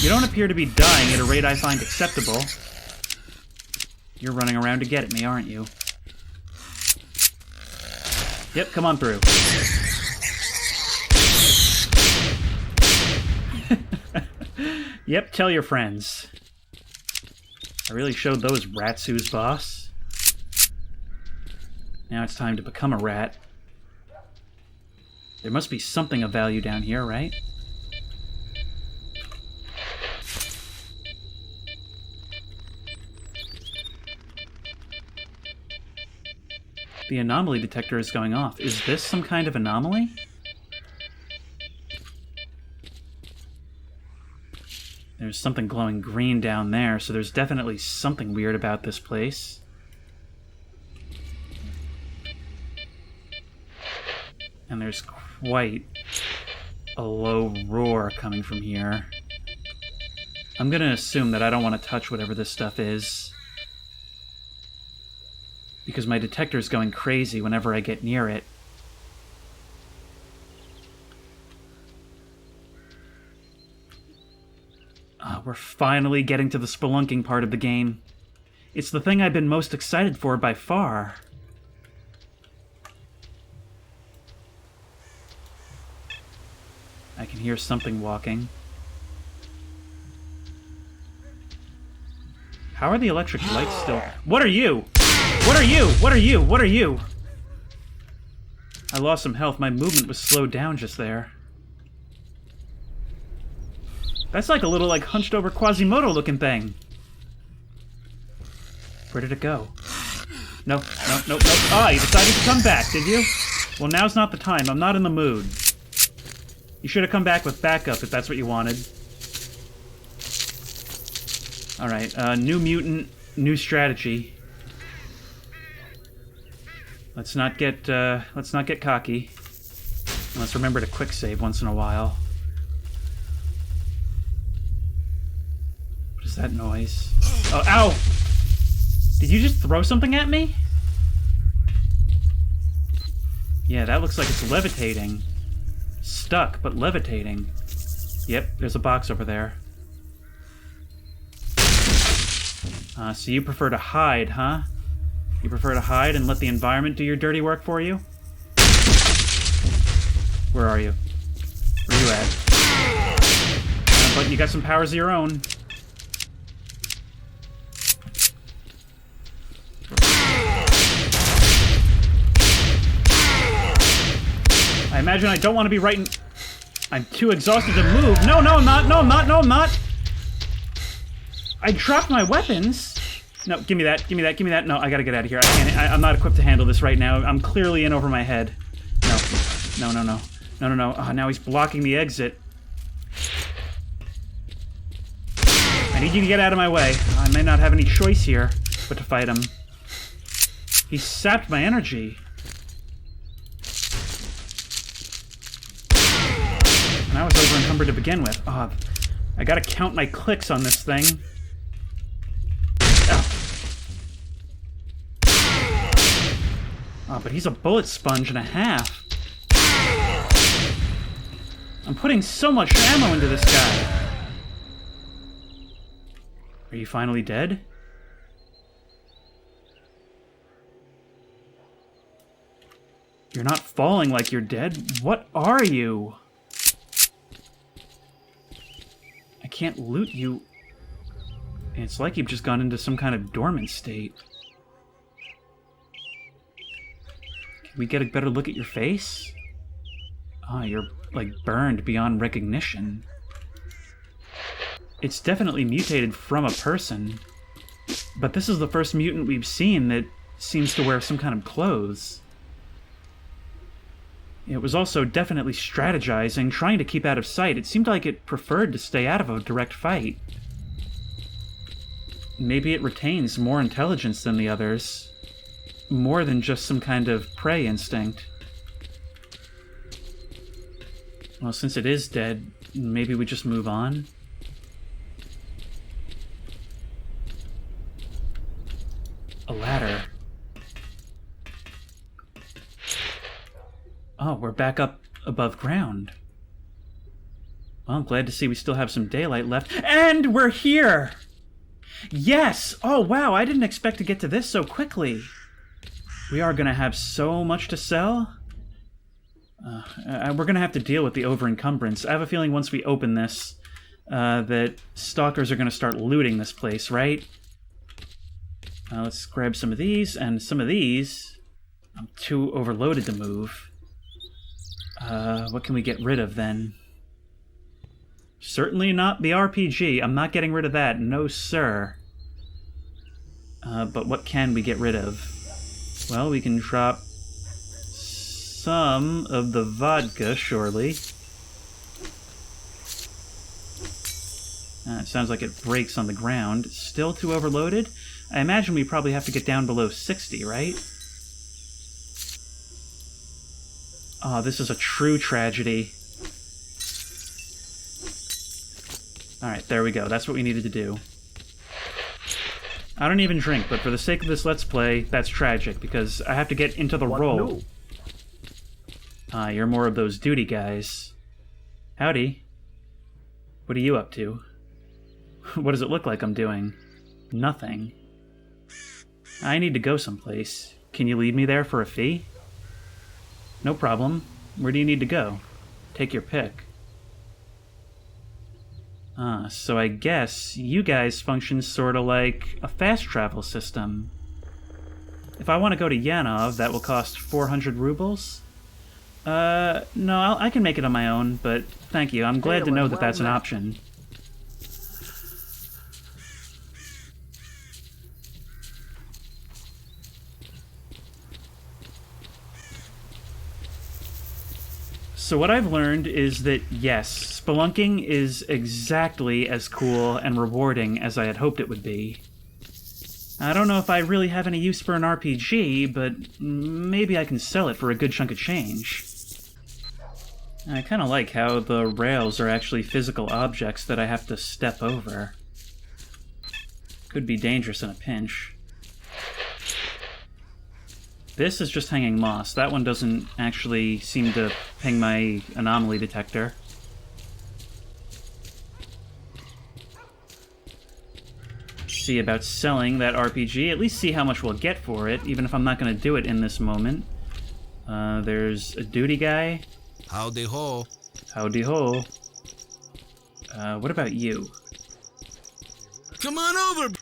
You don't appear to be dying at a rate I find acceptable. You're running around to get at me, aren't you? Yep, come on through. Yep, tell your friends. I really showed those rats who's boss. Now it's time to become a rat. There must be something of value down here, right? The anomaly detector is going off. Is this some kind of anomaly? There's something glowing green down there, so there's definitely something weird about this place. And there's quite a low roar coming from here. I'm gonna assume that I don't want to touch whatever this stuff is, because my detector's going crazy whenever I get near it. We're finally getting to the spelunking part of the game. It's the thing I've been most excited for by far. I can hear something walking. How are the electric lights still... What are you? What are you? What are you? What are you? I lost some health. My movement was slowed down just there. That's like a little, like, hunched-over Quasimodo-looking thing. Where did it go? No. Ah, you decided to come back, did you? Well, now's not the time. I'm not in the mood. You should have come back with backup if that's what you wanted. Alright, new mutant, new strategy. Let's not get cocky. And let's remember to quick save once in a while. What is that noise? Oh, ow! Did you just throw something at me? Yeah, that looks like it's levitating. Stuck, but levitating. Yep, there's a box over there. So you prefer to hide, huh? You prefer to hide and let the environment do your dirty work for you? Where are you? Where are you at? But you got some powers of your own. I imagine I don't want to be right in... I'm too exhausted to move. No, no, I'm not. No, I'm not. No, I'm not. I dropped my weapons. No, give me that. Give me that. Give me that. No, I gotta get out of here. I can't. I'm not equipped to handle this right now. I'm clearly in over my head. No. No, no, no. No, no, no. Oh, now he's blocking the exit. I need you to get out of my way. I may not have any choice here but to fight him. He sapped my energy. And I was over encumbered to begin with. Oh, I gotta count my clicks on this thing. Oh, but he's a bullet sponge and a half. I'm putting so much ammo into this guy. Are you finally dead? You're not falling like you're dead. What are you? I can't loot you. It's like you've just gone into some kind of dormant state. Can we get a better look at your face? Ah, you're, like, burned beyond recognition. It's definitely mutated from a person. But this is the first mutant we've seen that seems to wear some kind of clothes. It was also definitely strategizing, trying to keep out of sight. It seemed like it preferred to stay out of a direct fight. Maybe it retains more intelligence than the others. More than just some kind of prey instinct. Well, since it is dead, maybe we just move on? A ladder. Oh, we're back up above ground. Well, I'm glad to see we still have some daylight left. And we're here! Yes! Oh, wow, I didn't expect to get to this so quickly. We are going to have so much to sell. We're going to have to deal with the over-encumbrance. I have a feeling once we open this, that stalkers are going to start looting this place, right? Let's grab some of these, and some of these. I'm too overloaded to move. What can we get rid of, then? Certainly not the RPG. I'm not getting rid of that. No, sir. But what can we get rid of? Well, we can drop some of the vodka, surely. It sounds like it breaks on the ground. Still too overloaded? I imagine we probably have to get down below 60, right? Oh, this is a true tragedy. Alright, there we go. That's what we needed to do. I don't even drink, but for the sake of this Let's Play, that's tragic, because I have to get into the role. You're more of those duty guys. Howdy. What are you up to? What does it look like I'm doing? Nothing. I need to go someplace. Can you lead me there for a fee? No problem. Where do you need to go? Take your pick. So I guess you guys function sort of like a fast travel system. If I want to go to Yanov, that will cost 400 rubles? No, I can make it on my own, but thank you. I'm glad to know that that's an option. So what I've learned is that, yes, spelunking is exactly as cool and rewarding as I had hoped it would be. I don't know if I really have any use for an RPG, but maybe I can sell it for a good chunk of change. I kind of like how the rails are actually physical objects that I have to step over. Could be dangerous in a pinch. This is just hanging moss. That one doesn't actually seem to ping my anomaly detector. see about selling that RPG, at least see how much we'll get for it, even if I'm not going to do it in this moment. There's a duty guy. Howdy ho. Howdy ho. What about you? Come on over.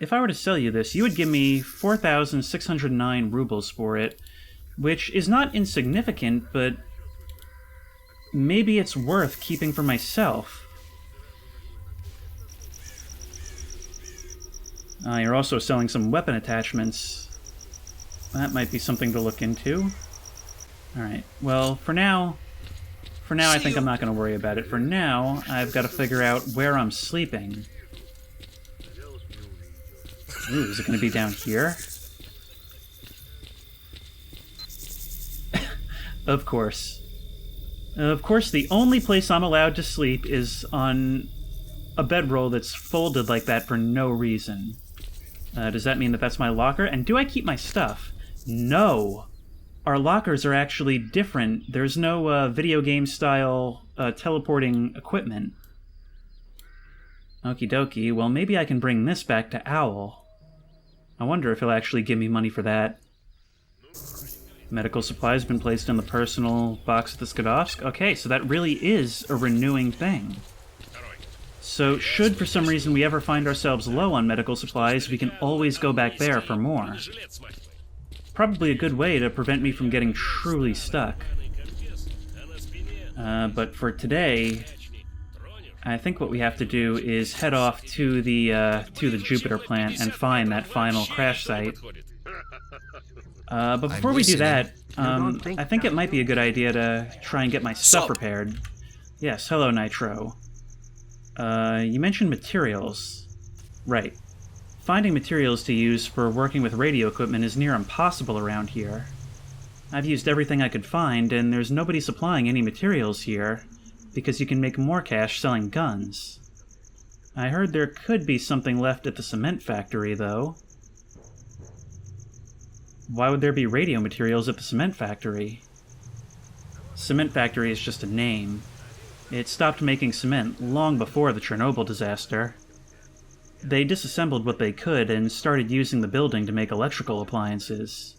If I were to sell you this, you would give me 4,609 rubles for it, which is not insignificant, but maybe it's worth keeping for myself. You're also selling some weapon attachments. That might be something to look into. Alright, well, for now I think I'm not going to worry about it. For now, I've got to figure out where I'm sleeping. Ooh, is it going to be down here? Of course. Of course, the only place I'm allowed to sleep is on a bedroll that's folded like that for no reason. Does that mean that that's my locker? And do I keep my stuff? No! Our lockers are actually different. There's no video game style teleporting equipment. Okie dokie, well maybe I can bring this back to Owl. I wonder if he'll actually give me money for that. Medical supplies have been placed in the personal box at the Skadovsk. Okay, so that really is a renewing thing. So should for some reason we ever find ourselves low on medical supplies, we can always go back there for more. Probably a good way to prevent me from getting truly stuck. But for today, I think what we have to do is head off to the Jupiter plant and find that final crash site. But before we do that, I think it might be a good idea to try and get my stuff repaired. Yes, hello, Nitro. You mentioned materials. Right. Finding materials to use for working with radio equipment is near impossible around here. I've used everything I could find, and there's nobody supplying any materials here, because you can make more cash selling guns. I heard there could be something left at the cement factory, though. Why would there be radio materials at the cement factory? Cement factory is just a name. It stopped making cement long before the Chernobyl disaster. They disassembled what they could and started using the building to make electrical appliances.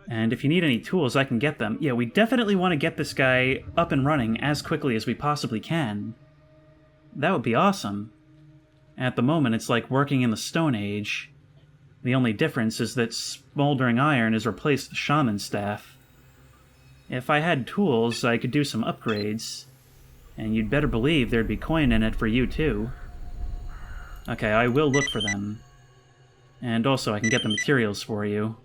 And if you need any tools, I can get them. Yeah, we definitely want to get this guy up and running as quickly as we possibly can. That would be awesome. At the moment, it's like working in the Stone Age. The only difference is that smoldering iron has replaced the shaman staff. If I had tools, I could do some upgrades. And you'd better believe there'd be coin in it for you, too. Okay, I will look for them. And also, I can get the materials for you.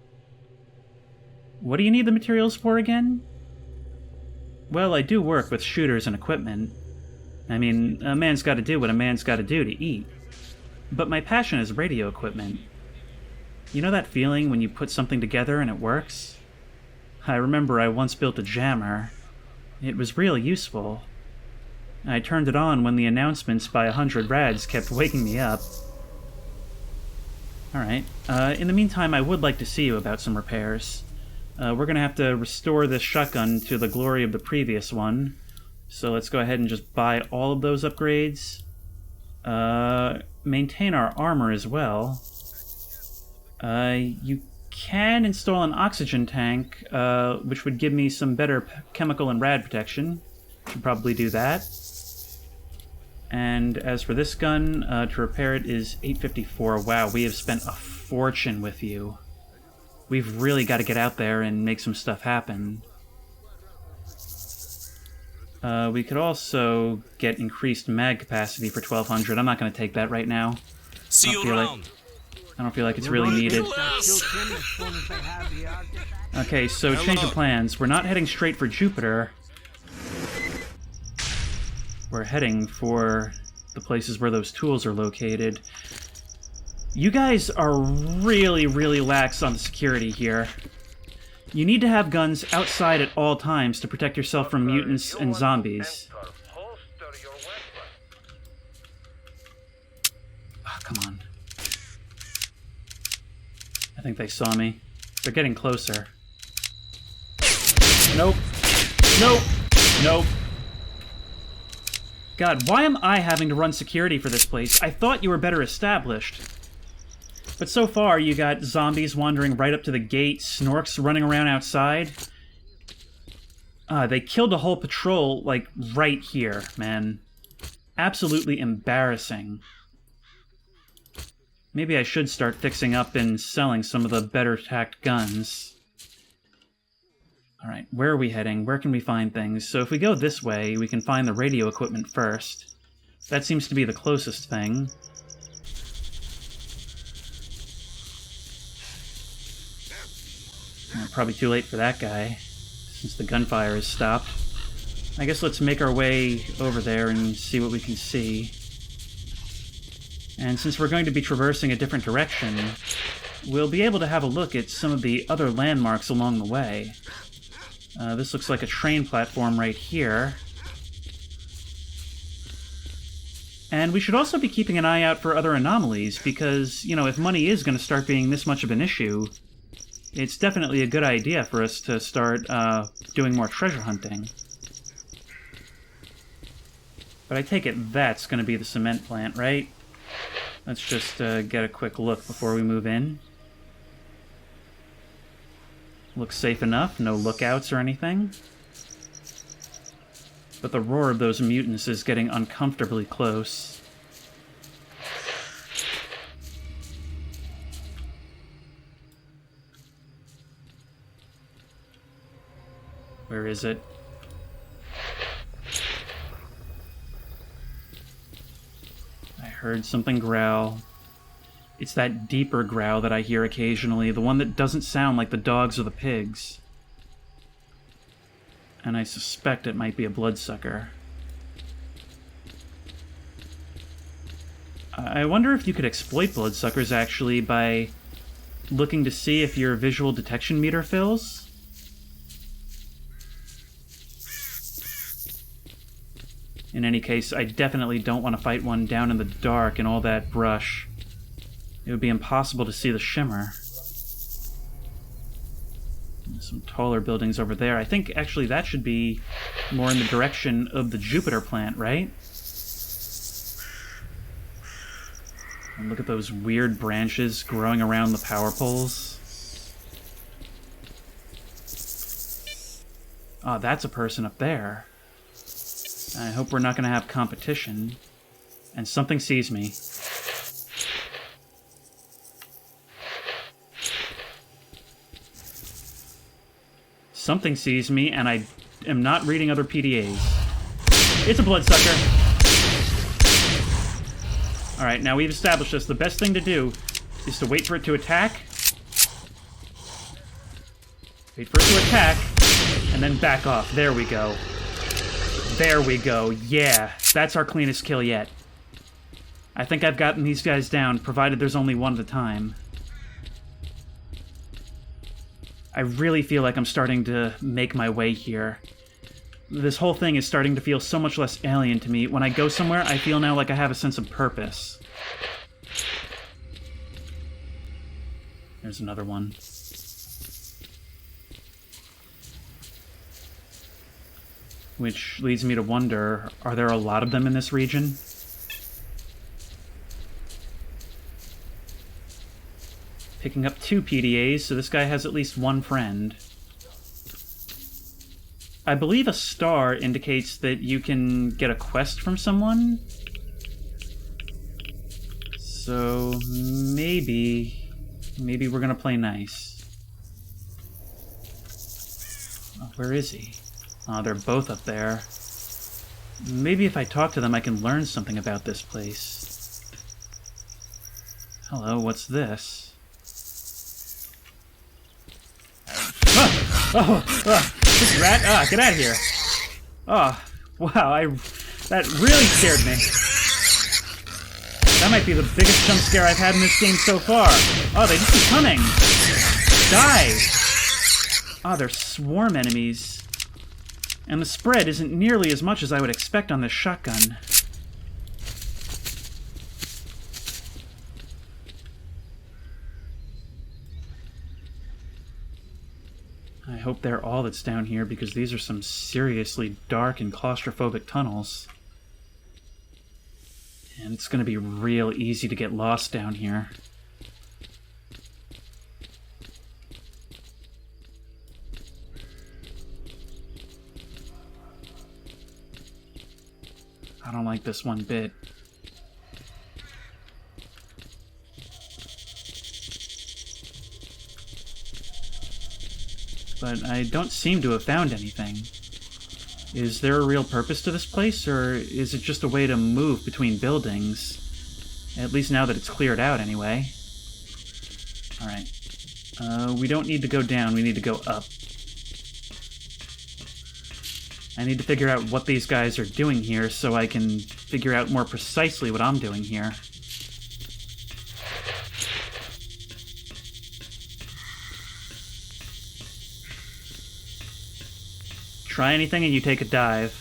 What do you need the materials for again? Well, I do work with shooters and equipment. I mean, a man's gotta do what a man's gotta do to eat. But my passion is radio equipment. You know that feeling when you put something together and it works? I remember I once built a jammer. It was real useful. I turned it on when the announcements by 100 rads kept waking me up. Alright, in the meantime, I would like to see you about some repairs. We're gonna have to restore this shotgun to the glory of the previous one. So let's go ahead and just buy all of those upgrades. Maintain our armor as well. You can install an oxygen tank, which would give me some better chemical and rad protection. Should probably do that. And as for this gun, to repair it is $854. Wow, we have spent a fortune with you. We've really got to get out there and make some stuff happen. We could also get increased mag capacity for 1200. I'm not going to take that right now. See you around. I don't feel like it's really needed. Okay, so change of plans. We're not heading straight for Jupiter. We're heading for the places where those tools are located. You guys are really, really lax on the security here. You need to have guns outside at all times to protect yourself from mutants and zombies. Oh, come on. I think they saw me. They're getting closer. Nope. Nope. Nope. God, why am I having to run security for this place? I thought you were better established. But so far, you got zombies wandering right up to the gate, snorks running around outside. They killed a whole patrol, like, right here, man. Absolutely embarrassing. Maybe I should start fixing up and selling some of the better-tacked guns. Alright, where are we heading? Where can we find things? So if we go this way, we can find the radio equipment first. That seems to be the closest thing. Probably too late for that guy, since the gunfire has stopped. I guess let's make our way over there and see what we can see. And since we're going to be traversing a different direction, we'll be able to have a look at some of the other landmarks along the way. This looks like a train platform right here. And we should also be keeping an eye out for other anomalies, because, you know, if money is going to start being this much of an issue, it's definitely a good idea for us to start doing more treasure hunting. But I take it that's going to be the cement plant, right? Let's just get a quick look before we move in. Looks safe enough, no lookouts or anything. But the roar of those mutants is getting uncomfortably close. Where is it? I heard something growl. It's that deeper growl that I hear occasionally, the one that doesn't sound like the dogs or the pigs. And I suspect it might be a bloodsucker. I wonder if you could exploit bloodsuckers, actually, by looking to see if your visual detection meter fills. In any case, I definitely don't want to fight one down in the dark in all that brush. It would be impossible to see the shimmer. There's some taller buildings over there. I think, actually, that should be more in the direction of the Jupiter plant, right? And look at those weird branches growing around the power poles. Oh, that's a person up there. I hope we're not going to have competition. And something sees me. Something sees me, and I am not reading other PDAs. It's a bloodsucker! Alright, now we've established this. The best thing to do is to wait for it to attack. Wait for it to attack, and then back off. There we go. There we go. Yeah, that's our cleanest kill yet. I think I've gotten these guys down, provided there's only one at a time. I really feel like I'm starting to make my way here. This whole thing is starting to feel so much less alien to me. When I go somewhere, I feel now like I have a sense of purpose. There's another one. Which leads me to wonder, are there a lot of them in this region? Picking up 2 PDAs, so this guy has at least one friend. I believe a star indicates that you can get a quest from someone. So maybe we're gonna play nice. Oh, where is he? Oh, they're both up there. Maybe if I talk to them, I can learn something about this place. Hello, what's this? This rat! Get out of here! Oh, wow, that really scared me. That might be the biggest jump scare I've had in this game so far. Oh, they just keep coming! Die! Oh, they're swarm enemies. And the spread isn't nearly as much as I would expect on this shotgun. I hope they're all that's down here, because these are some seriously dark and claustrophobic tunnels. And it's gonna be real easy to get lost down here. I don't like this one bit. But I don't seem to have found anything. Is there a real purpose to this place, or is it just a way to move between buildings? At least now that it's cleared out, anyway. Alright. We don't need to go down, we need to go up. I need to figure out what these guys are doing here so I can figure out more precisely what I'm doing here. Try anything and you take a dive.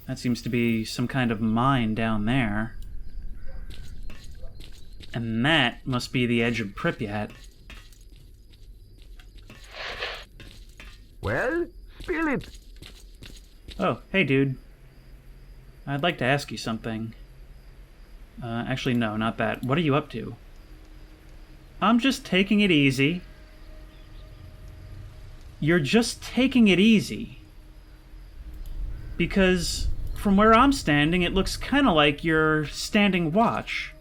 That seems to be some kind of mine down there. And that must be the edge of Pripyat. Well, spill it. Oh, hey dude. I'd like to ask you something. Actually no, not that. What are you up to? I'm just taking it easy. You're just taking it easy. Because from where I'm standing, it looks kind of like you're standing watch.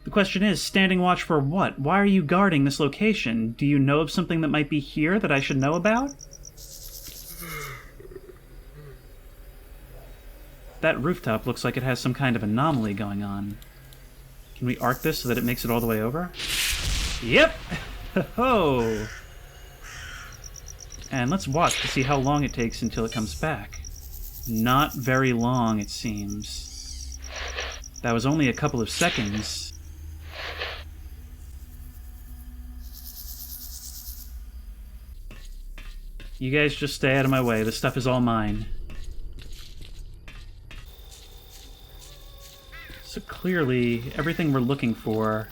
The question is, standing watch for what? Why are you guarding this location? Do you know of something that might be here that I should know about? That rooftop looks like it has some kind of anomaly going on. Can we arc this so that it makes it all the way over? Yep! Ho-ho! And let's watch to see how long it takes until it comes back. Not very long, it seems. That was only a couple of seconds. You guys just stay out of my way. This stuff is all mine. So clearly, everything we're looking for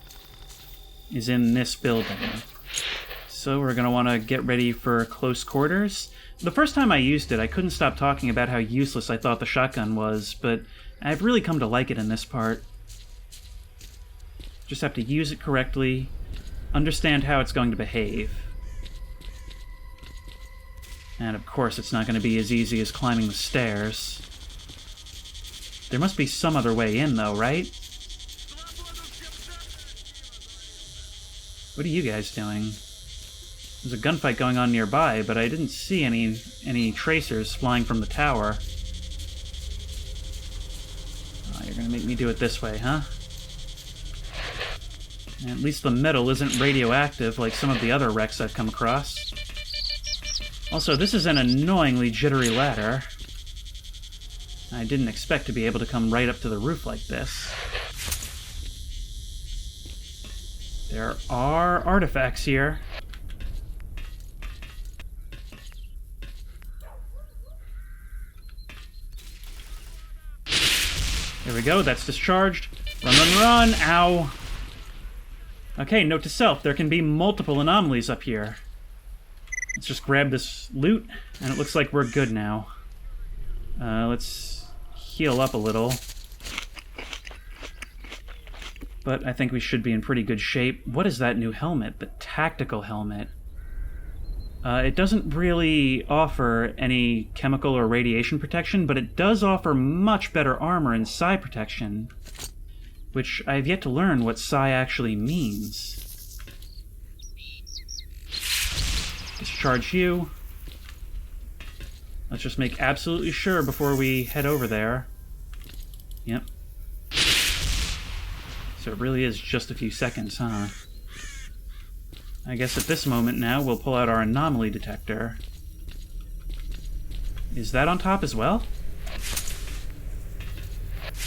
is in this building. So we're going to want to get ready for close quarters. The first time I used it, I couldn't stop talking about how useless I thought the shotgun was, but I've really come to like it in this part. Just have to use it correctly, understand how it's going to behave. And of course it's not going to be as easy as climbing the stairs. There must be some other way in, though, right? What are you guys doing? There's a gunfight going on nearby, but I didn't see any tracers flying from the tower. Oh, you're gonna make me do it this way, huh? At least the metal isn't radioactive like some of the other wrecks I've come across. Also, this is an annoyingly jittery ladder. I didn't expect to be able to come right up to the roof like this. There are artifacts here. There we go, that's discharged. Run, run, run! Ow! Okay, note to self, there can be multiple anomalies up here. Let's just grab this loot, and it looks like we're good now. Let's heal up a little. But I think we should be in pretty good shape. What is that new helmet? The tactical helmet. It doesn't really offer any chemical or radiation protection, but it does offer much better armor and psi protection, which I have yet to learn what psi actually means. Discharge you. Let's just make absolutely sure before we head over there. Yep. So it really is just a few seconds, huh? I guess at this moment now we'll pull out our anomaly detector. Is that on top as well?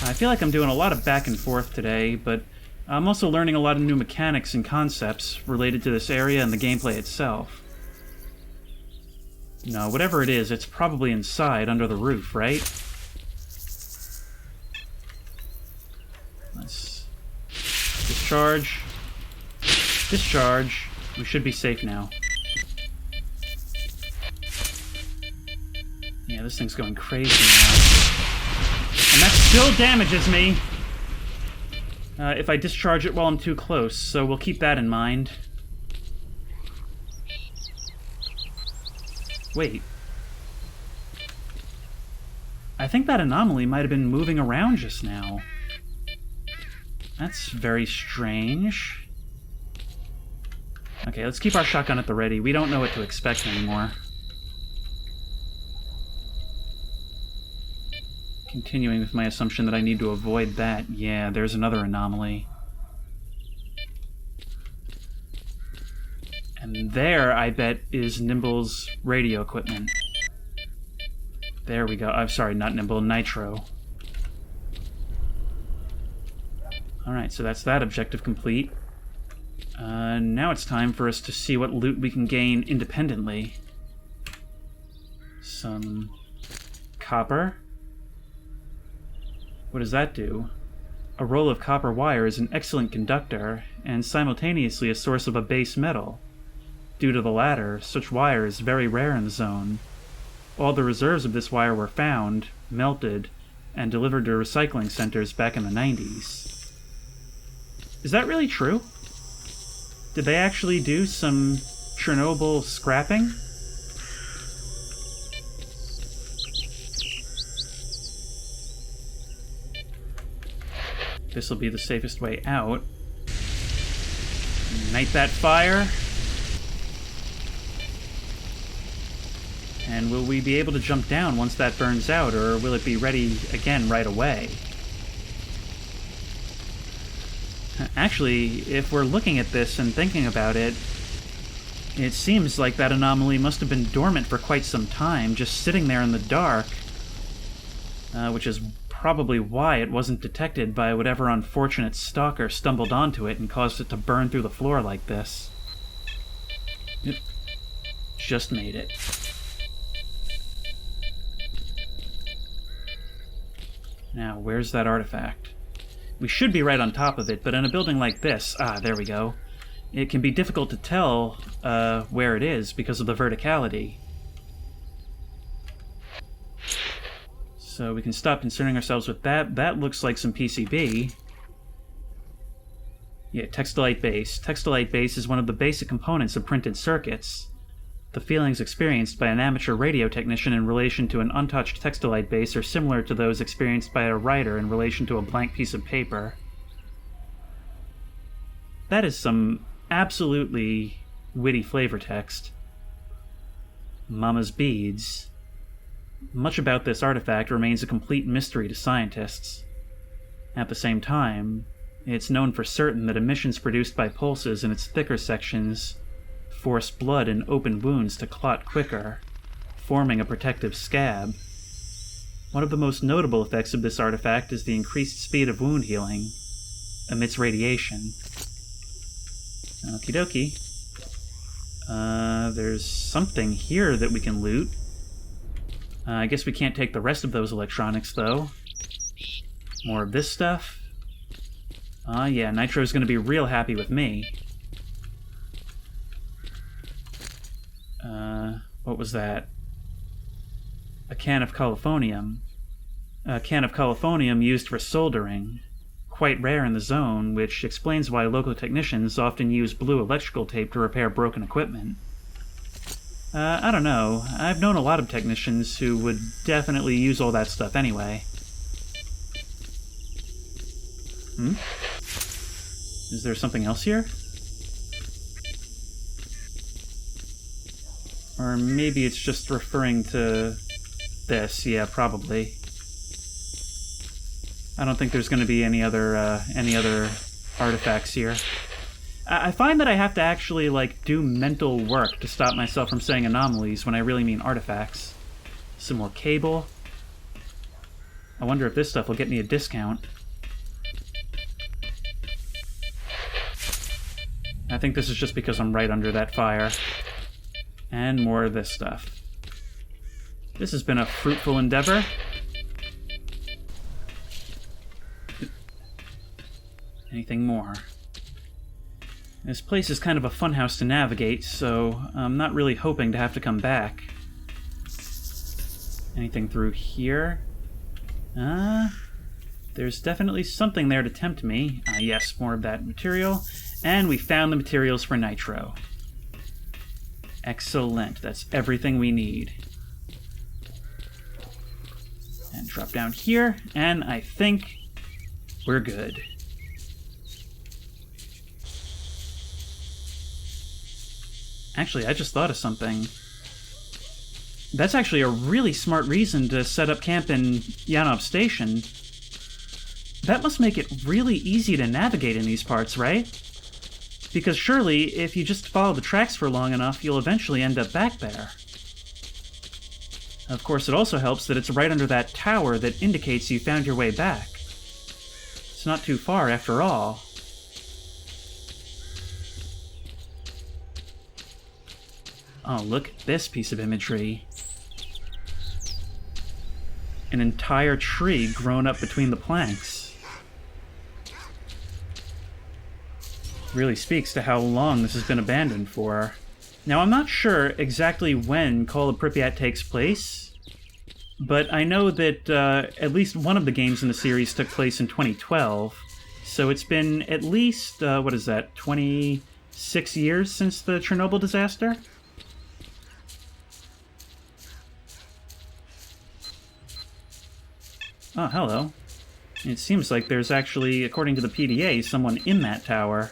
I feel like I'm doing a lot of back and forth today, but I'm also learning a lot of new mechanics and concepts related to this area and the gameplay itself. No, whatever it is, it's probably inside under the roof, right? Let's discharge. Discharge. We should be safe now. Yeah, Yeah, this thing's going crazy now. And that still damages me! If I discharge it while I'm too close, so we'll keep that in mind. Wait. I think that anomaly might have been moving around just now. That's very strange. Okay, let's keep our shotgun at the ready. We don't know what to expect anymore. Continuing with my assumption that I need to avoid that. Yeah, there's another anomaly. And there, I bet, is Nimble's radio equipment. There we go. I'm sorry, not Nimble, Nitro. Alright, so that's that objective complete. Now it's time for us to see what loot we can gain independently. Some copper. What does that do? A roll of copper wire is an excellent conductor, and simultaneously a source of a base metal. Due to the latter, such wire is very rare in the zone. All the reserves of this wire were found, melted, and delivered to recycling centers back in the 90s. Is that really true? Did they actually do some Chernobyl scrapping? This'll be the safest way out. Ignite that fire. And will we be able to jump down once that burns out, or will it be ready again right away? Actually, if we're looking at this and thinking about it, it seems like that anomaly must have been dormant for quite some time, just sitting there in the dark, which is probably why it wasn't detected by whatever unfortunate stalker stumbled onto it and caused it to burn through the floor like this. Yep. Just made it. Now, where's that artifact? We should be right on top of it, but in a building like this... Ah, there we go. It can be difficult to tell where it is because of the verticality. So we can stop concerning ourselves with that. That looks like some PCB. Yeah, textilite base. Textilite base is one of the basic components of printed circuits. The feelings experienced by an amateur radio technician in relation to an untouched textilite base are similar to those experienced by a writer in relation to a blank piece of paper. That is some absolutely witty flavor text. Mama's beads. Much about this artifact remains a complete mystery to scientists. At the same time, it's known for certain that emissions produced by pulses in its thicker sections force blood in open wounds to clot quicker, forming a protective scab. One of the most notable effects of this artifact is the increased speed of wound healing, amidst radiation. Okie dokie. There's something here that we can loot. I guess we can't take the rest of those electronics, though. More of this stuff. Yeah, Nitro's gonna be real happy with me. What was that? A can of coliformium. A can of coliformium used for soldering. Quite rare in the zone, which explains why local technicians often use blue electrical tape to repair broken equipment. I don't know. I've known a lot of technicians who would definitely use all that stuff anyway. Is there something else here? Or maybe it's just referring to this. Yeah, probably. I don't think there's going to be any other artifacts here. I find that I have to actually, do mental work to stop myself from saying anomalies when I really mean artifacts. Some more cable. I wonder if this stuff will get me a discount. I think this is just because I'm right under that fire. And more of this stuff. This has been a fruitful endeavor. Anything more? This place is kind of a funhouse to navigate, so I'm not really hoping to have to come back. Anything through here? There's definitely something there to tempt me. Yes, more of that material. And we found the materials for nitro. Excellent. That's everything we need. And drop down here, and I think we're good. Actually, I just thought of something. That's actually a really smart reason to set up camp in Yanov Station. That must make it really easy to navigate in these parts, right? Because surely, if you just follow the tracks for long enough, you'll eventually end up back there. Of course, it also helps that it's right under that tower that indicates you found your way back. It's not too far, after all. Oh, look at this piece of imagery. An entire tree grown up between the planks. Really speaks to how long this has been abandoned for. Now, I'm not sure exactly when Call of Pripyat takes place, but I know that at least one of the games in the series took place in 2012, so it's been at least, 26 years since the Chernobyl disaster? Oh, hello. It seems like there's actually, according to the PDA, someone in that tower.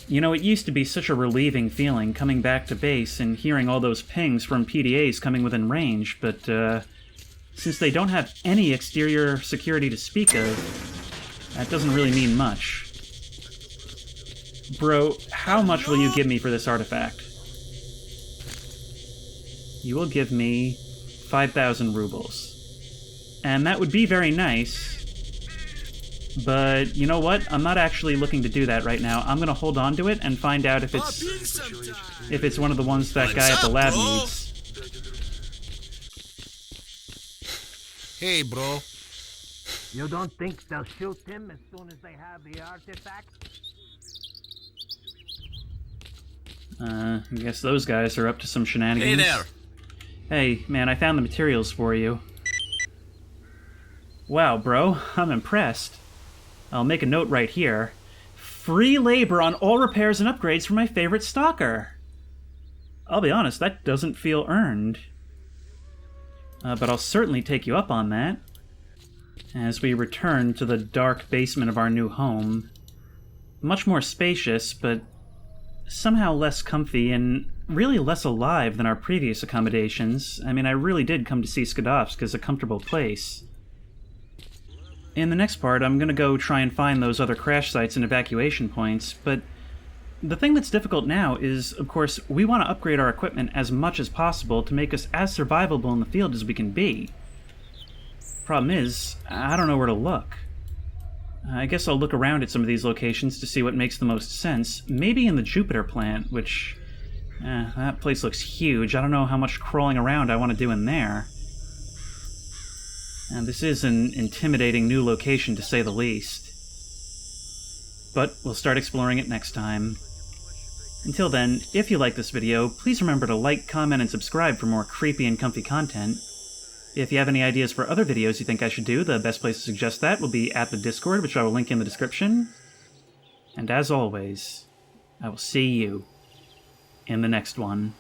You know, it used to be such a relieving feeling coming back to base and hearing all those pings from PDAs coming within range, but since they don't have any exterior security to speak of, that doesn't really mean much. Bro, how much will you give me for this artifact? You will give me 5,000 rubles. And that would be very nice, but you know what? I'm not actually looking to do that right now. I'm going to hold on to it and find out if it's one of the ones that guy at the lab needs. Hey, bro. You don't think they'll shoot him as soon as they have the artifact? I guess those guys are up to some shenanigans. Hey there! Hey, man, I found the materials for you. Wow, bro, I'm impressed. I'll make a note right here. Free labor on all repairs and upgrades for my favorite stalker. I'll be honest, that doesn't feel earned. But I'll certainly take you up on that. As we return to the dark basement of our new home. Much more spacious, but somehow less comfy and really less alive than our previous accommodations. I mean, I really did come to see Skadovsk as a comfortable place. In the next part, I'm going to go try and find those other crash sites and evacuation points, but the thing that's difficult now is, of course, we want to upgrade our equipment as much as possible to make us as survivable in the field as we can be. Problem is, I don't know where to look. I guess I'll look around at some of these locations to see what makes the most sense. Maybe in the Jupiter plant, which... that place looks huge. I don't know how much crawling around I want to do in there. And this is an intimidating new location, to say the least. But we'll start exploring it next time. Until then, if you like this video, please remember to like, comment, and subscribe for more creepy and comfy content. If you have any ideas for other videos you think I should do, the best place to suggest that will be at the Discord, which I will link in the description. And as always, I will see you in the next one.